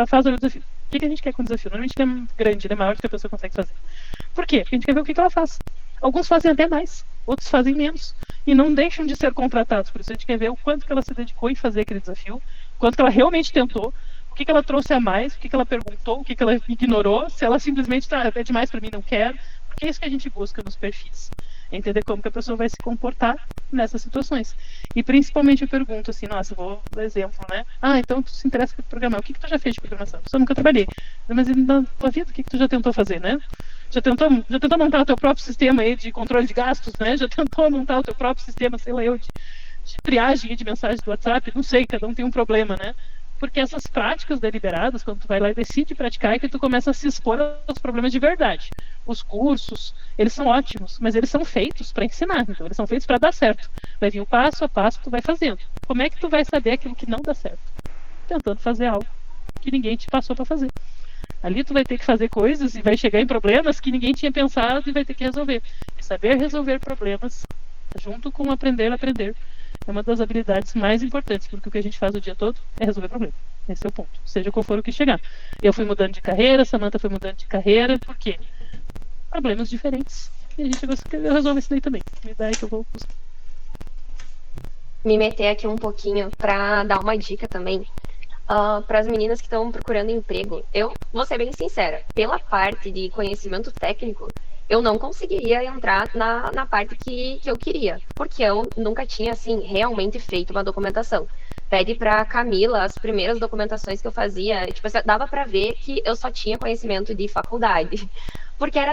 faz o desafio. O que a gente quer com o desafio? Normalmente ele é grande, ele é maior do que a pessoa consegue fazer. Por quê? Porque a gente quer ver o que ela faz. Alguns fazem até mais, outros fazem menos. E não deixam de ser contratados. Por isso a gente quer ver o quanto que ela se dedicou em fazer aquele desafio, o quanto que ela realmente tentou, o que ela trouxe a mais, o que ela perguntou, o que ela ignorou, se ela simplesmente é demais para mim, não quero. Porque é isso que a gente busca nos perfis. É entender como que a pessoa vai se comportar nessas situações. E principalmente eu pergunto assim, nossa, vou dar exemplo, né? Então tu se interessa por programar. O que tu já fez de programação? Eu nunca trabalhei. Mas na tua vida, o que tu já tentou fazer, né? Já tentou montar o teu próprio sistema aí de controle de gastos, né? Já tentou montar o teu próprio sistema, sei lá eu, de triagem de mensagens do WhatsApp? Não sei, cada um tem um problema, né? Porque essas práticas deliberadas, quando tu vai lá e decide praticar, é que tu começa a se expor aos problemas de verdade. Os cursos, eles são ótimos, mas eles são feitos para ensinar, então eles são feitos para dar certo. Vai vir o passo a passo, tu vai fazendo. Como é que tu vai saber aquilo que não dá certo? Tentando fazer algo que ninguém te passou para fazer. Ali tu vai ter que fazer coisas e vai chegar em problemas que ninguém tinha pensado e vai ter que resolver. E saber resolver problemas, junto com aprender a aprender, é uma das habilidades mais importantes, porque o que a gente faz o dia todo é resolver problema. Esse é o ponto, seja qual for o que chegar. Eu fui mudando de carreira, Samantha foi mudando de carreira, por quê? Problemas diferentes. E a gente resolve isso daí também. Me dá aí que eu vou buscar. Me meter aqui um pouquinho para dar uma dica também. Para as meninas que estão procurando emprego, eu vou ser bem sincera, pela parte de conhecimento técnico, eu não conseguiria entrar na parte que eu queria, porque eu nunca tinha, assim, realmente feito uma documentação. Pede para Camila as primeiras documentações que eu fazia, tipo, dava para ver que eu só tinha conhecimento de faculdade, porque era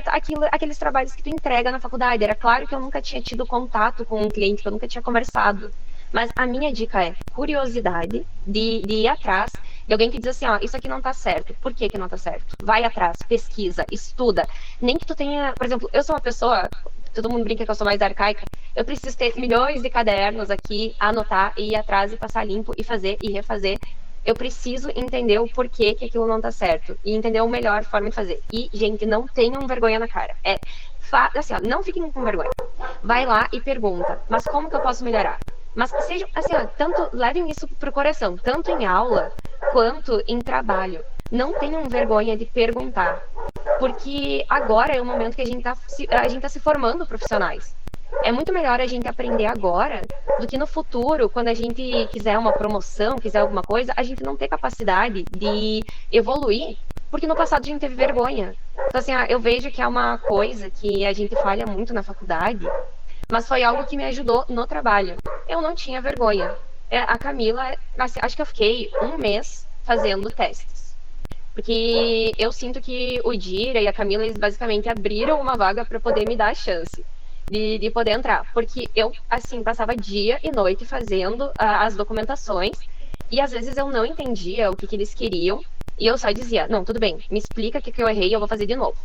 aqueles trabalhos que tu entrega na faculdade. Era claro que eu nunca tinha tido contato com um cliente, que eu nunca tinha conversado. Mas a minha dica é curiosidade de ir atrás de alguém que diz assim, isso aqui não tá certo. Por que não tá certo? Vai atrás, pesquisa, estuda. Nem que tu tenha, por exemplo, eu sou uma pessoa, todo mundo brinca que eu sou mais arcaica, eu preciso ter milhões de cadernos aqui, anotar, e ir atrás e passar limpo, e fazer e refazer. Eu preciso entender o porquê que aquilo não tá certo, e entender a melhor forma de fazer. E, gente, não tenham vergonha na cara. Assim, não fiquem com vergonha. Vai lá e pergunta, mas como que eu posso melhorar? Mas que sejam, assim, tanto levem isso pro coração, tanto em aula quanto em trabalho. Não tenham vergonha de perguntar, porque agora é o momento que a gente tá se formando profissionais. É muito melhor a gente aprender agora do que no futuro, quando a gente quiser uma promoção, quiser alguma coisa, a gente não ter capacidade de evoluir, porque no passado a gente teve vergonha. Então, assim, eu vejo que é uma coisa que a gente falha muito na faculdade, mas foi algo que me ajudou no trabalho. Eu não tinha vergonha. A Camila, assim, acho que eu fiquei 1 mês fazendo testes. Porque eu sinto que o Dira e a Camila, eles basicamente abriram uma vaga para poder me dar a chance de poder entrar. Porque eu, assim, passava dia e noite fazendo as documentações, e às vezes eu não entendia o que eles queriam, e eu só dizia, não, tudo bem, me explica o que eu errei, eu vou fazer de novo.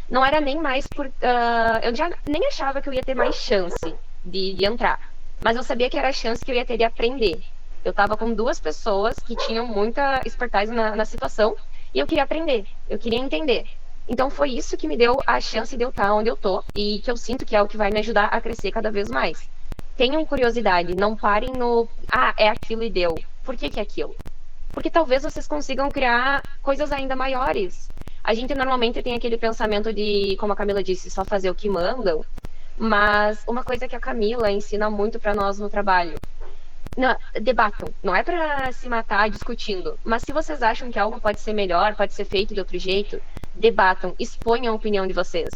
Não era nem mais por... eu já nem achava que eu ia ter mais chance de entrar. Mas eu sabia que era a chance que eu ia ter de aprender. Eu estava com 2 pessoas que tinham muita expertise na situação. E eu queria aprender, eu queria entender. Então foi isso que me deu a chance de eu estar onde eu tô e que eu sinto que é o que vai me ajudar a crescer cada vez mais. Tenham curiosidade, não parem no, é aquilo e deu. Por que é aquilo? Porque talvez vocês consigam criar coisas ainda maiores. A gente normalmente tem aquele pensamento de, como a Camila disse, só fazer o que mandam, mas uma coisa que a Camila ensina muito para nós no trabalho, não, debatam, não é para se matar discutindo, mas se vocês acham que algo pode ser melhor, pode ser feito de outro jeito, debatam, exponham a opinião de vocês.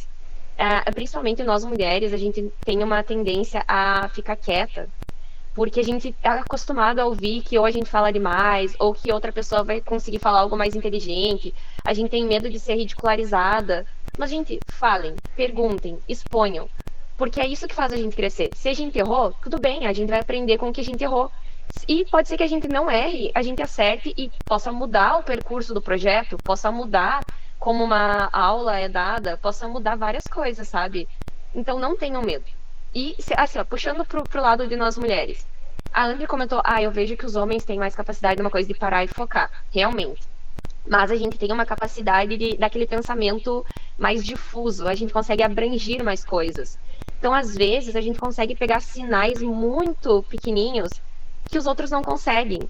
Principalmente nós mulheres, a gente tem uma tendência a ficar quieta, porque a gente é acostumado a ouvir que ou a gente fala demais, ou que outra pessoa vai conseguir falar algo mais inteligente. A gente tem medo de ser ridicularizada. Mas, gente, falem, perguntem, exponham. Porque é isso que faz a gente crescer. Se a gente errou, tudo bem, a gente vai aprender com o que a gente errou. E pode ser que a gente não erre, a gente acerte e possa mudar o percurso do projeto, possa mudar como uma aula é dada, possa mudar várias coisas, sabe? Então não tenham medo. E, assim, ó, puxando pro lado de nós mulheres. A André comentou, eu vejo que os homens têm mais capacidade de uma coisa de parar e focar. Realmente. Mas a gente tem uma capacidade daquele pensamento mais difuso. A gente consegue abranger mais coisas. Então, às vezes, a gente consegue pegar sinais muito pequenininhos que os outros não conseguem.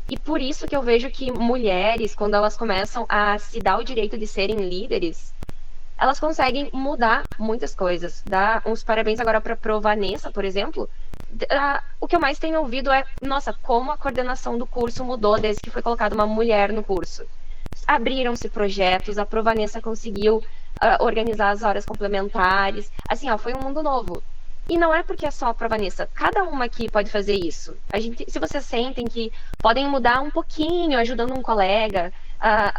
E por isso que eu vejo que mulheres, quando elas começam a se dar o direito de serem líderes, elas conseguem mudar muitas coisas. Dar uns parabéns agora para a Vanessa, por exemplo. O que eu mais tenho ouvido é, nossa, como a coordenação do curso mudou desde que foi colocada uma mulher no curso. Abriram-se projetos, a Vanessa conseguiu organizar as horas complementares. Assim, foi um mundo novo. E não é porque é só a Vanessa. Cada uma aqui pode fazer isso. Se vocês sentem que podem mudar um pouquinho, ajudando um colega,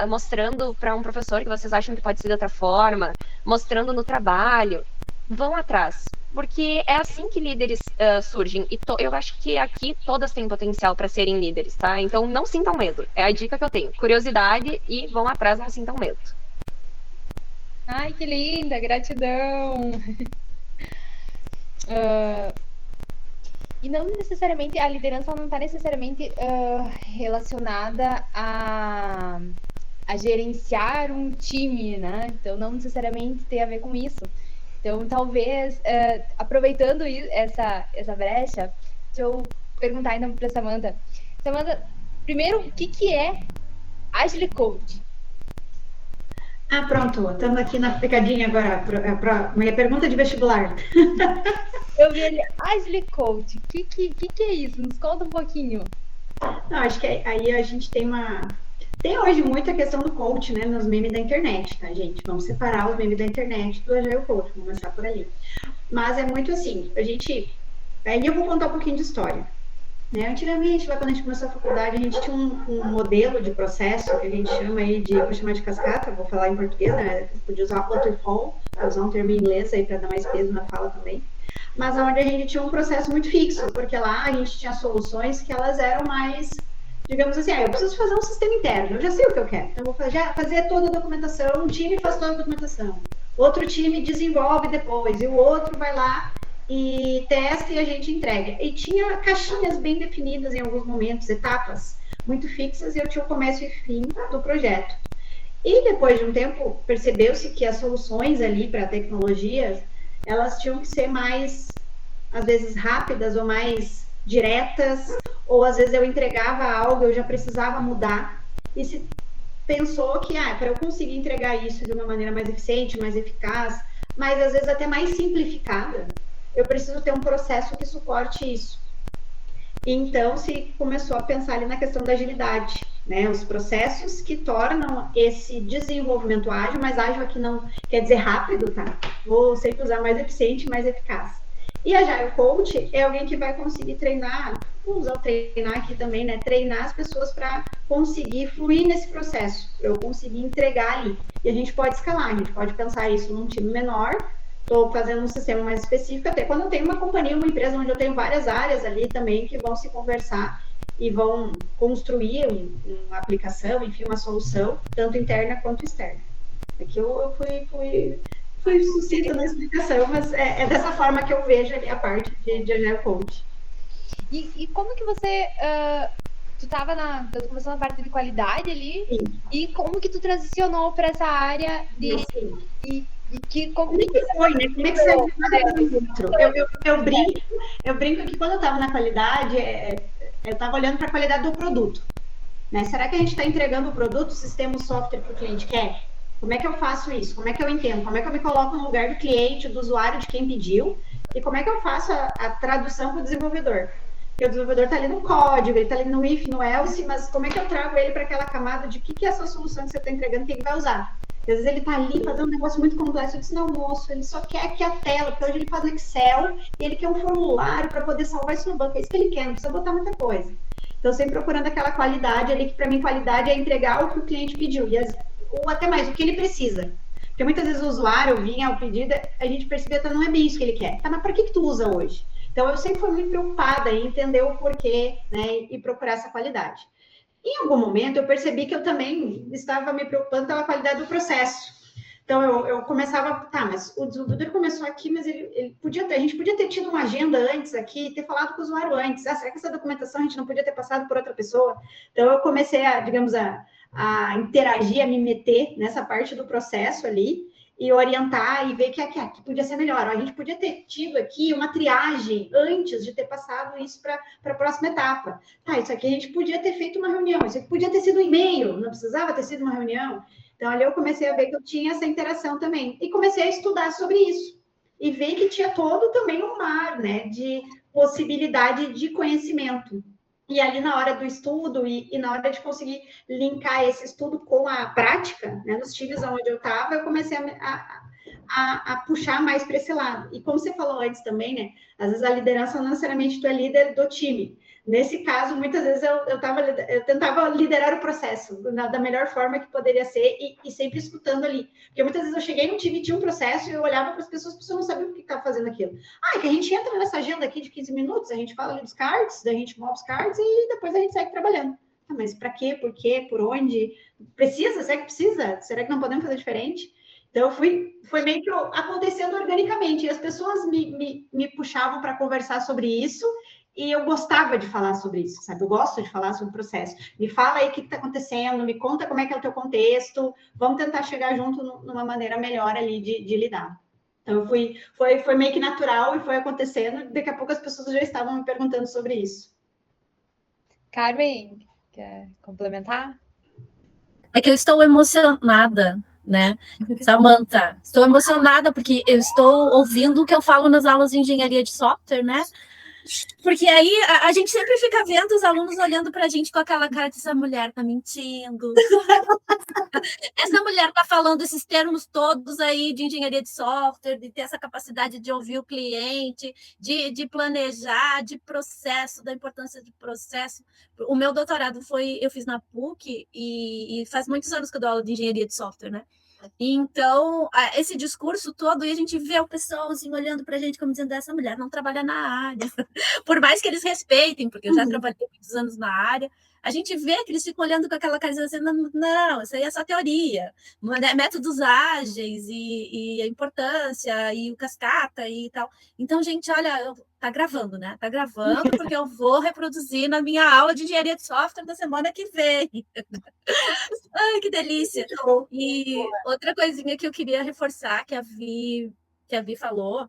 mostrando para um professor que vocês acham que pode ser de outra forma, mostrando no trabalho, vão atrás. Porque é assim que líderes surgem. E eu acho que aqui todas têm potencial para serem líderes, tá? Então não sintam medo. É a dica que eu tenho. Curiosidade e vão atrás, não sintam medo. Ai, que linda! Gratidão! E não necessariamente, a liderança não está necessariamente relacionada a gerenciar um time, né? Então, não necessariamente tem a ver com isso. Então, talvez, aproveitando essa brecha, deixa eu perguntar ainda para a Samantha. Samantha, primeiro, o que é Agile Coach? Pronto, estamos aqui na picadinha agora, para minha pergunta de vestibular. Eu vi ele, Agile Coach, o que é isso? Nos conta um pouquinho. Não, acho que aí a gente tem hoje muita questão do coach, né, nos memes da internet, tá, gente? Vamos separar os memes da internet do Agile Coach, vamos começar por ali. Mas é muito assim, aí eu vou contar um pouquinho de história. Né? Antigamente, lá quando a gente começou a faculdade, a gente tinha um modelo de processo que a gente chama aí vou chamar de cascata, vou falar em português, né? Podia usar waterfall, para usar um termo em inglês aí para dar mais peso na fala também. Mas onde a gente tinha um processo muito fixo, porque lá a gente tinha soluções que elas eram mais, digamos assim, eu preciso fazer um sistema interno, eu já sei o que eu quero, então eu vou fazer toda a documentação, um time faz toda a documentação, outro time desenvolve depois, e o outro vai lá e testa e a gente entrega. E tinha caixinhas bem definidas em alguns momentos, etapas muito fixas, e eu tinha o começo e fim do projeto. E depois de um tempo, percebeu-se que as soluções ali para tecnologias, elas tinham que ser mais, às vezes, rápidas ou mais diretas, ou às vezes eu entregava algo, eu já precisava mudar, e se pensou que, para eu conseguir entregar isso de uma maneira mais eficiente, mais eficaz, mas às vezes até mais simplificada, eu preciso ter um processo que suporte isso. Então, se começou a pensar ali na questão da agilidade, né? Os processos que tornam esse desenvolvimento ágil, mas ágil aqui não quer dizer rápido, tá? Vou sempre usar mais eficiente, mais eficaz. E a Agile Coach é alguém que vai conseguir treinar, vamos usar o treinar aqui também, né? Treinar as pessoas para conseguir fluir nesse processo, para eu conseguir entregar ali. E a gente pode escalar, a gente pode pensar isso num time menor, estou fazendo um sistema mais específico, até quando eu tenho uma companhia, uma empresa onde eu tenho várias áreas ali também que vão se conversar e vão construir uma aplicação, enfim, uma solução, tanto interna quanto externa. Aqui eu fui sucinta na explicação, mas é dessa forma que eu vejo ali a parte de Agile Coach. E como que você tu começou na parte de qualidade ali, Sim. e como que tu transicionou para essa área de como Como é que foi, né? Como é que você dentro? Eu brinco que quando eu estava na qualidade, eu estava olhando para a qualidade do produto. Né? Será que a gente está entregando o produto, o sistema, o software que o cliente quer? Como é que eu faço isso? Como é que eu entendo? Como é que eu me coloco no lugar do cliente, do usuário, de quem pediu? E como é que eu faço a tradução para o desenvolvedor? Porque o desenvolvedor está ali no código, ele está ali no if, no else, mas como é que eu trago ele para aquela camada de o que é essa solução que você está entregando, quem vai usar? Porque às vezes ele está ali fazendo um negócio muito complexo. Eu disse, não, moço, ele só quer aqui a tela, porque hoje ele faz no Excel e ele quer um formulário para poder salvar isso no banco. É isso que ele quer, não precisa botar muita coisa. Então, sempre procurando aquela qualidade ali, que para mim qualidade é entregar o que o cliente pediu, ou até mais, o que ele precisa. Porque muitas vezes o usuário vinha ao pedido, a gente percebia que não é bem isso que ele quer. Tá, mas para que tu usa hoje? Então, eu sempre fui muito preocupada em entender o porquê, né, e procurar essa qualidade. Em algum momento, eu percebi que eu também estava me preocupando pela qualidade do processo. Então, eu começava, tá, mas o desenvolvedor começou aqui, mas ele podia ter, a gente podia ter tido uma agenda antes aqui, ter falado com o usuário antes. Ah, será que essa documentação a gente não podia ter passado por outra pessoa? Então, eu comecei a, digamos, a interagir, a me meter nessa parte do processo ali e orientar e ver que aqui podia ser melhor. A gente podia ter tido aqui uma triagem antes de ter passado isso para a próxima etapa. Tá, isso aqui a gente podia ter feito uma reunião, isso aqui podia ter sido um e-mail, não precisava ter sido uma reunião. Então, ali eu comecei a ver que eu tinha essa interação também. E comecei a estudar sobre isso. E ver que tinha todo também um mar, né, de possibilidade de conhecimento. E ali na hora do estudo e na hora de conseguir linkar esse estudo com a prática, né, nos times onde eu estava, eu comecei a puxar mais para esse lado. E como você falou antes também, né, às vezes a liderança não necessariamente tu é líder do time. Nesse caso, muitas vezes eu tentava liderar o processo da melhor forma que poderia ser e sempre escutando ali. Porque muitas vezes eu cheguei no time, tinha um processo e eu olhava para as pessoas não sabiam o que estava fazendo aquilo. Ah, é que a gente entra nessa agenda aqui de 15 minutos, a gente fala ali dos cards, daí a gente move os cards e depois a gente segue trabalhando. Ah, mas para quê? Por quê? Por onde? Precisa? Será que precisa? Será que não podemos fazer diferente? Então, foi meio que acontecendo organicamente. E as pessoas me puxavam para conversar sobre isso e eu gostava de falar sobre isso, sabe? Eu gosto de falar sobre o processo. Me fala aí o que está acontecendo, me conta como é que é o teu contexto, vamos tentar chegar junto numa maneira melhor ali de lidar. Então, foi meio que natural e foi acontecendo, daqui a pouco as pessoas já estavam me perguntando sobre isso. Carmen, quer complementar? É que eu estou emocionada, né? Samantha, estou emocionada porque eu estou ouvindo o que eu falo nas aulas de engenharia de software, né? Porque aí a gente sempre fica vendo os alunos olhando para a gente com aquela cara de essa mulher tá mentindo. Essa mulher tá falando esses termos todos aí de engenharia de software, de ter essa capacidade de ouvir o cliente, de planejar, de processo, da importância de processo. O meu doutorado eu fiz na PUC e faz muitos anos que eu dou aula de engenharia de software, né? Então, esse discurso todo, e a gente vê o pessoal assim, olhando para a gente como dizendo, essa mulher não trabalha na área. Por mais que eles respeitem, porque eu já trabalhei muitos anos na área, a gente vê que eles ficam olhando com aquela cara dizendo assim, não, isso aí é só teoria, né? Métodos ágeis e a importância, e o cascata e tal. Então, gente, olha, tá gravando, né? Tá gravando, porque eu vou reproduzir na minha aula de engenharia de software da semana que vem. Ai, que delícia! E outra coisinha que eu queria reforçar, que a Vi falou,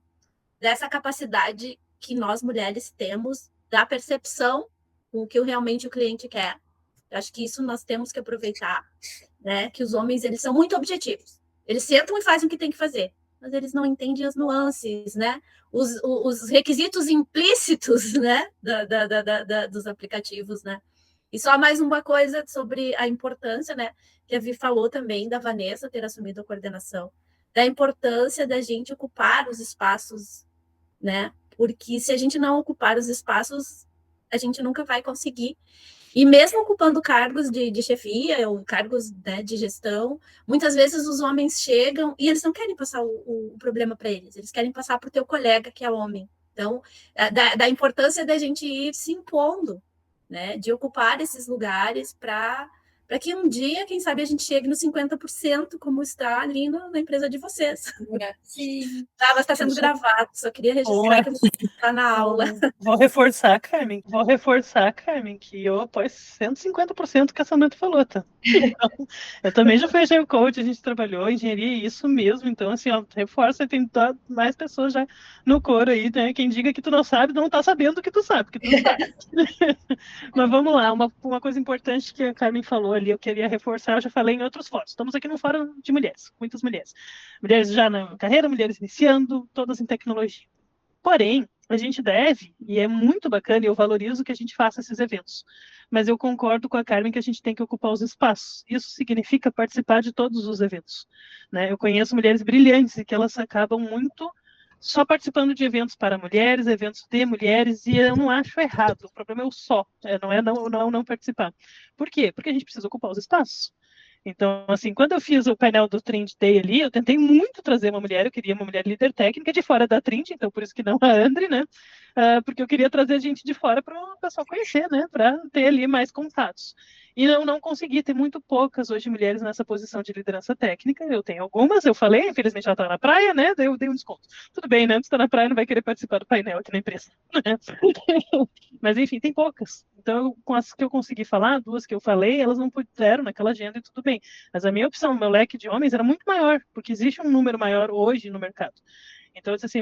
dessa capacidade que nós mulheres temos da percepção com o que realmente o cliente quer. Eu acho que isso nós temos que aproveitar, né? Que os homens, eles são muito objetivos. Eles sentam e fazem o que tem que fazer, mas eles não entendem as nuances, né? Os requisitos implícitos, né? Dos aplicativos, né? E só mais uma coisa sobre a importância, né? Que a Vi falou também da Vanessa ter assumido a coordenação, da importância da gente ocupar os espaços, né? Porque se a gente não ocupar os espaços, a gente nunca vai conseguir. E mesmo ocupando cargos de chefia ou cargos, né, de gestão, muitas vezes os homens chegam e eles não querem passar o problema para eles querem passar para o teu colega, que é homem. Então, da importância da gente ir se impondo, né, de ocupar esses lugares para para que um dia, quem sabe, a gente chegue nos 50%, como está ali na empresa de vocês. Sim. Mas está sendo gravado, só queria registrar que você está na aula. Vou reforçar, Carmen, que eu apoio 150% que a Samantha falou, tá? Então, eu também já fui agile coach, a gente trabalhou engenharia, isso mesmo. Então, assim, ó, reforça, tem mais pessoas já no coro aí, né? Quem diga que tu não sabe, não tá sabendo que tu sabe, que tu sabe. Mas vamos lá, uma coisa importante que a Carmen falou ali, eu queria reforçar, eu já falei em outros fóruns. Estamos aqui num fórum de mulheres, muitas mulheres. Mulheres já na carreira, mulheres iniciando, todas em tecnologia. Porém, a gente deve, e é muito bacana, e eu valorizo que a gente faça esses eventos. Mas eu concordo com a Carmen que a gente tem que ocupar os espaços. Isso significa participar de todos os eventos, né? Eu conheço mulheres brilhantes e que elas acabam muito só participando de eventos para mulheres, eventos de mulheres, e eu não acho errado. O problema é o só, não é não participar. Por quê? Porque a gente precisa ocupar os espaços. Então, assim, quando eu fiz o painel do Trend Day ali, eu tentei muito trazer uma mulher, eu queria uma mulher líder técnica de fora da Trend, então por isso que não a André, né? Porque eu queria trazer gente de fora para o pessoal conhecer, né? Para ter ali mais contatos. E eu não consegui, ter muito poucas hoje mulheres nessa posição de liderança técnica. Eu tenho algumas, eu falei, infelizmente ela está na praia, né? Daí eu dei um desconto. Tudo bem, né? Se está na praia, não vai querer participar do painel aqui na empresa. Mas enfim, tem poucas. Então, com as que eu consegui falar, duas que eu falei, elas não puderam naquela agenda e tudo bem. Mas a minha opção, o meu leque de homens era muito maior, porque existe um número maior hoje no mercado. Então, assim,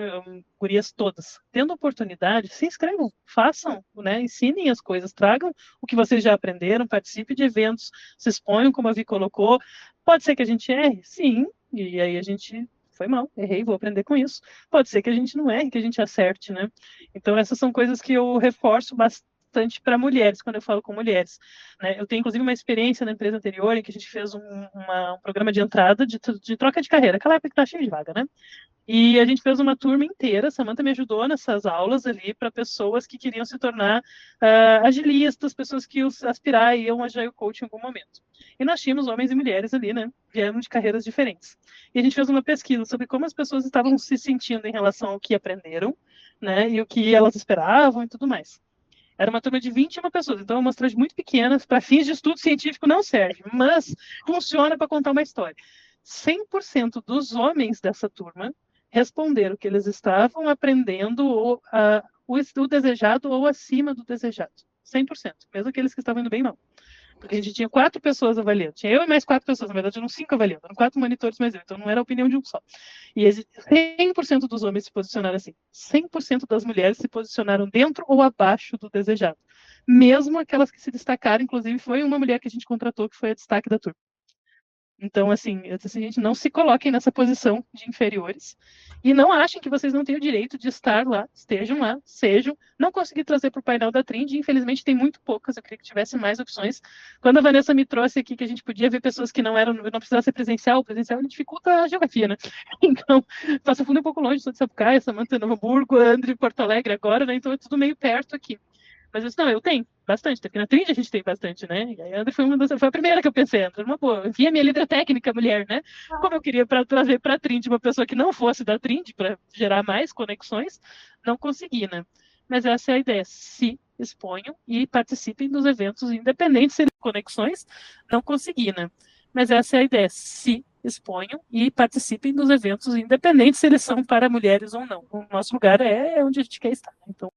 gurias todas, tendo oportunidade, se inscrevam, façam, né? Ensinem as coisas, tragam o que vocês já aprenderam, participem de eventos, se exponham, como a Vi colocou. Pode ser que a gente erre? Sim, e aí a gente foi mal, errei, vou aprender com isso. Pode ser que a gente não erre, que a gente acerte, né? Então, essas são coisas que eu reforço bastante para mulheres, quando eu falo com mulheres, né? Eu tenho, inclusive, uma experiência na empresa anterior, em que a gente fez um programa de entrada de troca de carreira, aquela época que tá cheio de vaga, né? E a gente fez uma turma inteira, a Samantha me ajudou nessas aulas ali para pessoas que queriam se tornar agilistas, pessoas que aspirar e iam agile coach em algum momento. E nós tínhamos homens e mulheres ali, né? Vieram de carreiras diferentes. E a gente fez uma pesquisa sobre como as pessoas estavam se sentindo em relação ao que aprenderam, né? E o que elas esperavam e tudo mais. Era uma turma de 21 pessoas, então é uma amostragem muito pequena, para fins de estudo científico não serve, mas funciona para contar uma história. 100% dos homens dessa turma responderam que eles estavam aprendendo o desejado ou acima do desejado. 100%, mesmo aqueles que estavam indo bem mal. Porque a gente tinha 4 pessoas avaliando. Tinha eu e mais 4 pessoas, na verdade eram 5 avaliando. Eram 4 monitores mais eu, então não era a opinião de um só. E 100% dos homens se posicionaram assim. 100% das mulheres se posicionaram dentro ou abaixo do desejado. Mesmo aquelas que se destacaram, inclusive foi uma mulher que a gente contratou, que foi a destaque da turma. Então, assim, gente, não se coloquem nessa posição de inferiores e não achem que vocês não têm o direito de estar lá, estejam lá, sejam. Não consegui trazer para o painel da Trend, infelizmente tem muito poucas, eu queria que tivesse mais opções. Quando a Vanessa me trouxe aqui que a gente podia ver pessoas que não precisava ser presencial, ele dificulta a geografia, né? Então, Passo Fundo é um pouco longe, sou de Sapucaia, Samanta, Novo Hamburgo, André, Porto Alegre agora, né? Então é tudo meio perto aqui. Mas eu disse, não, eu tenho bastante, porque na Trend a gente tem bastante, né? E aí a André foi a primeira que eu pensei, André, uma boa. Eu vi a minha líder técnica, mulher, né? Como eu queria trazer para a Trend uma pessoa que não fosse da Trend, para gerar mais conexões, não consegui, né? Mas essa é a ideia, se exponham e participem dos eventos, independente se eles têm conexões, não consegui, né? Mas essa é a ideia, se exponham e participem dos eventos, independente se eles são para mulheres ou não. O nosso lugar é onde a gente quer estar. Então,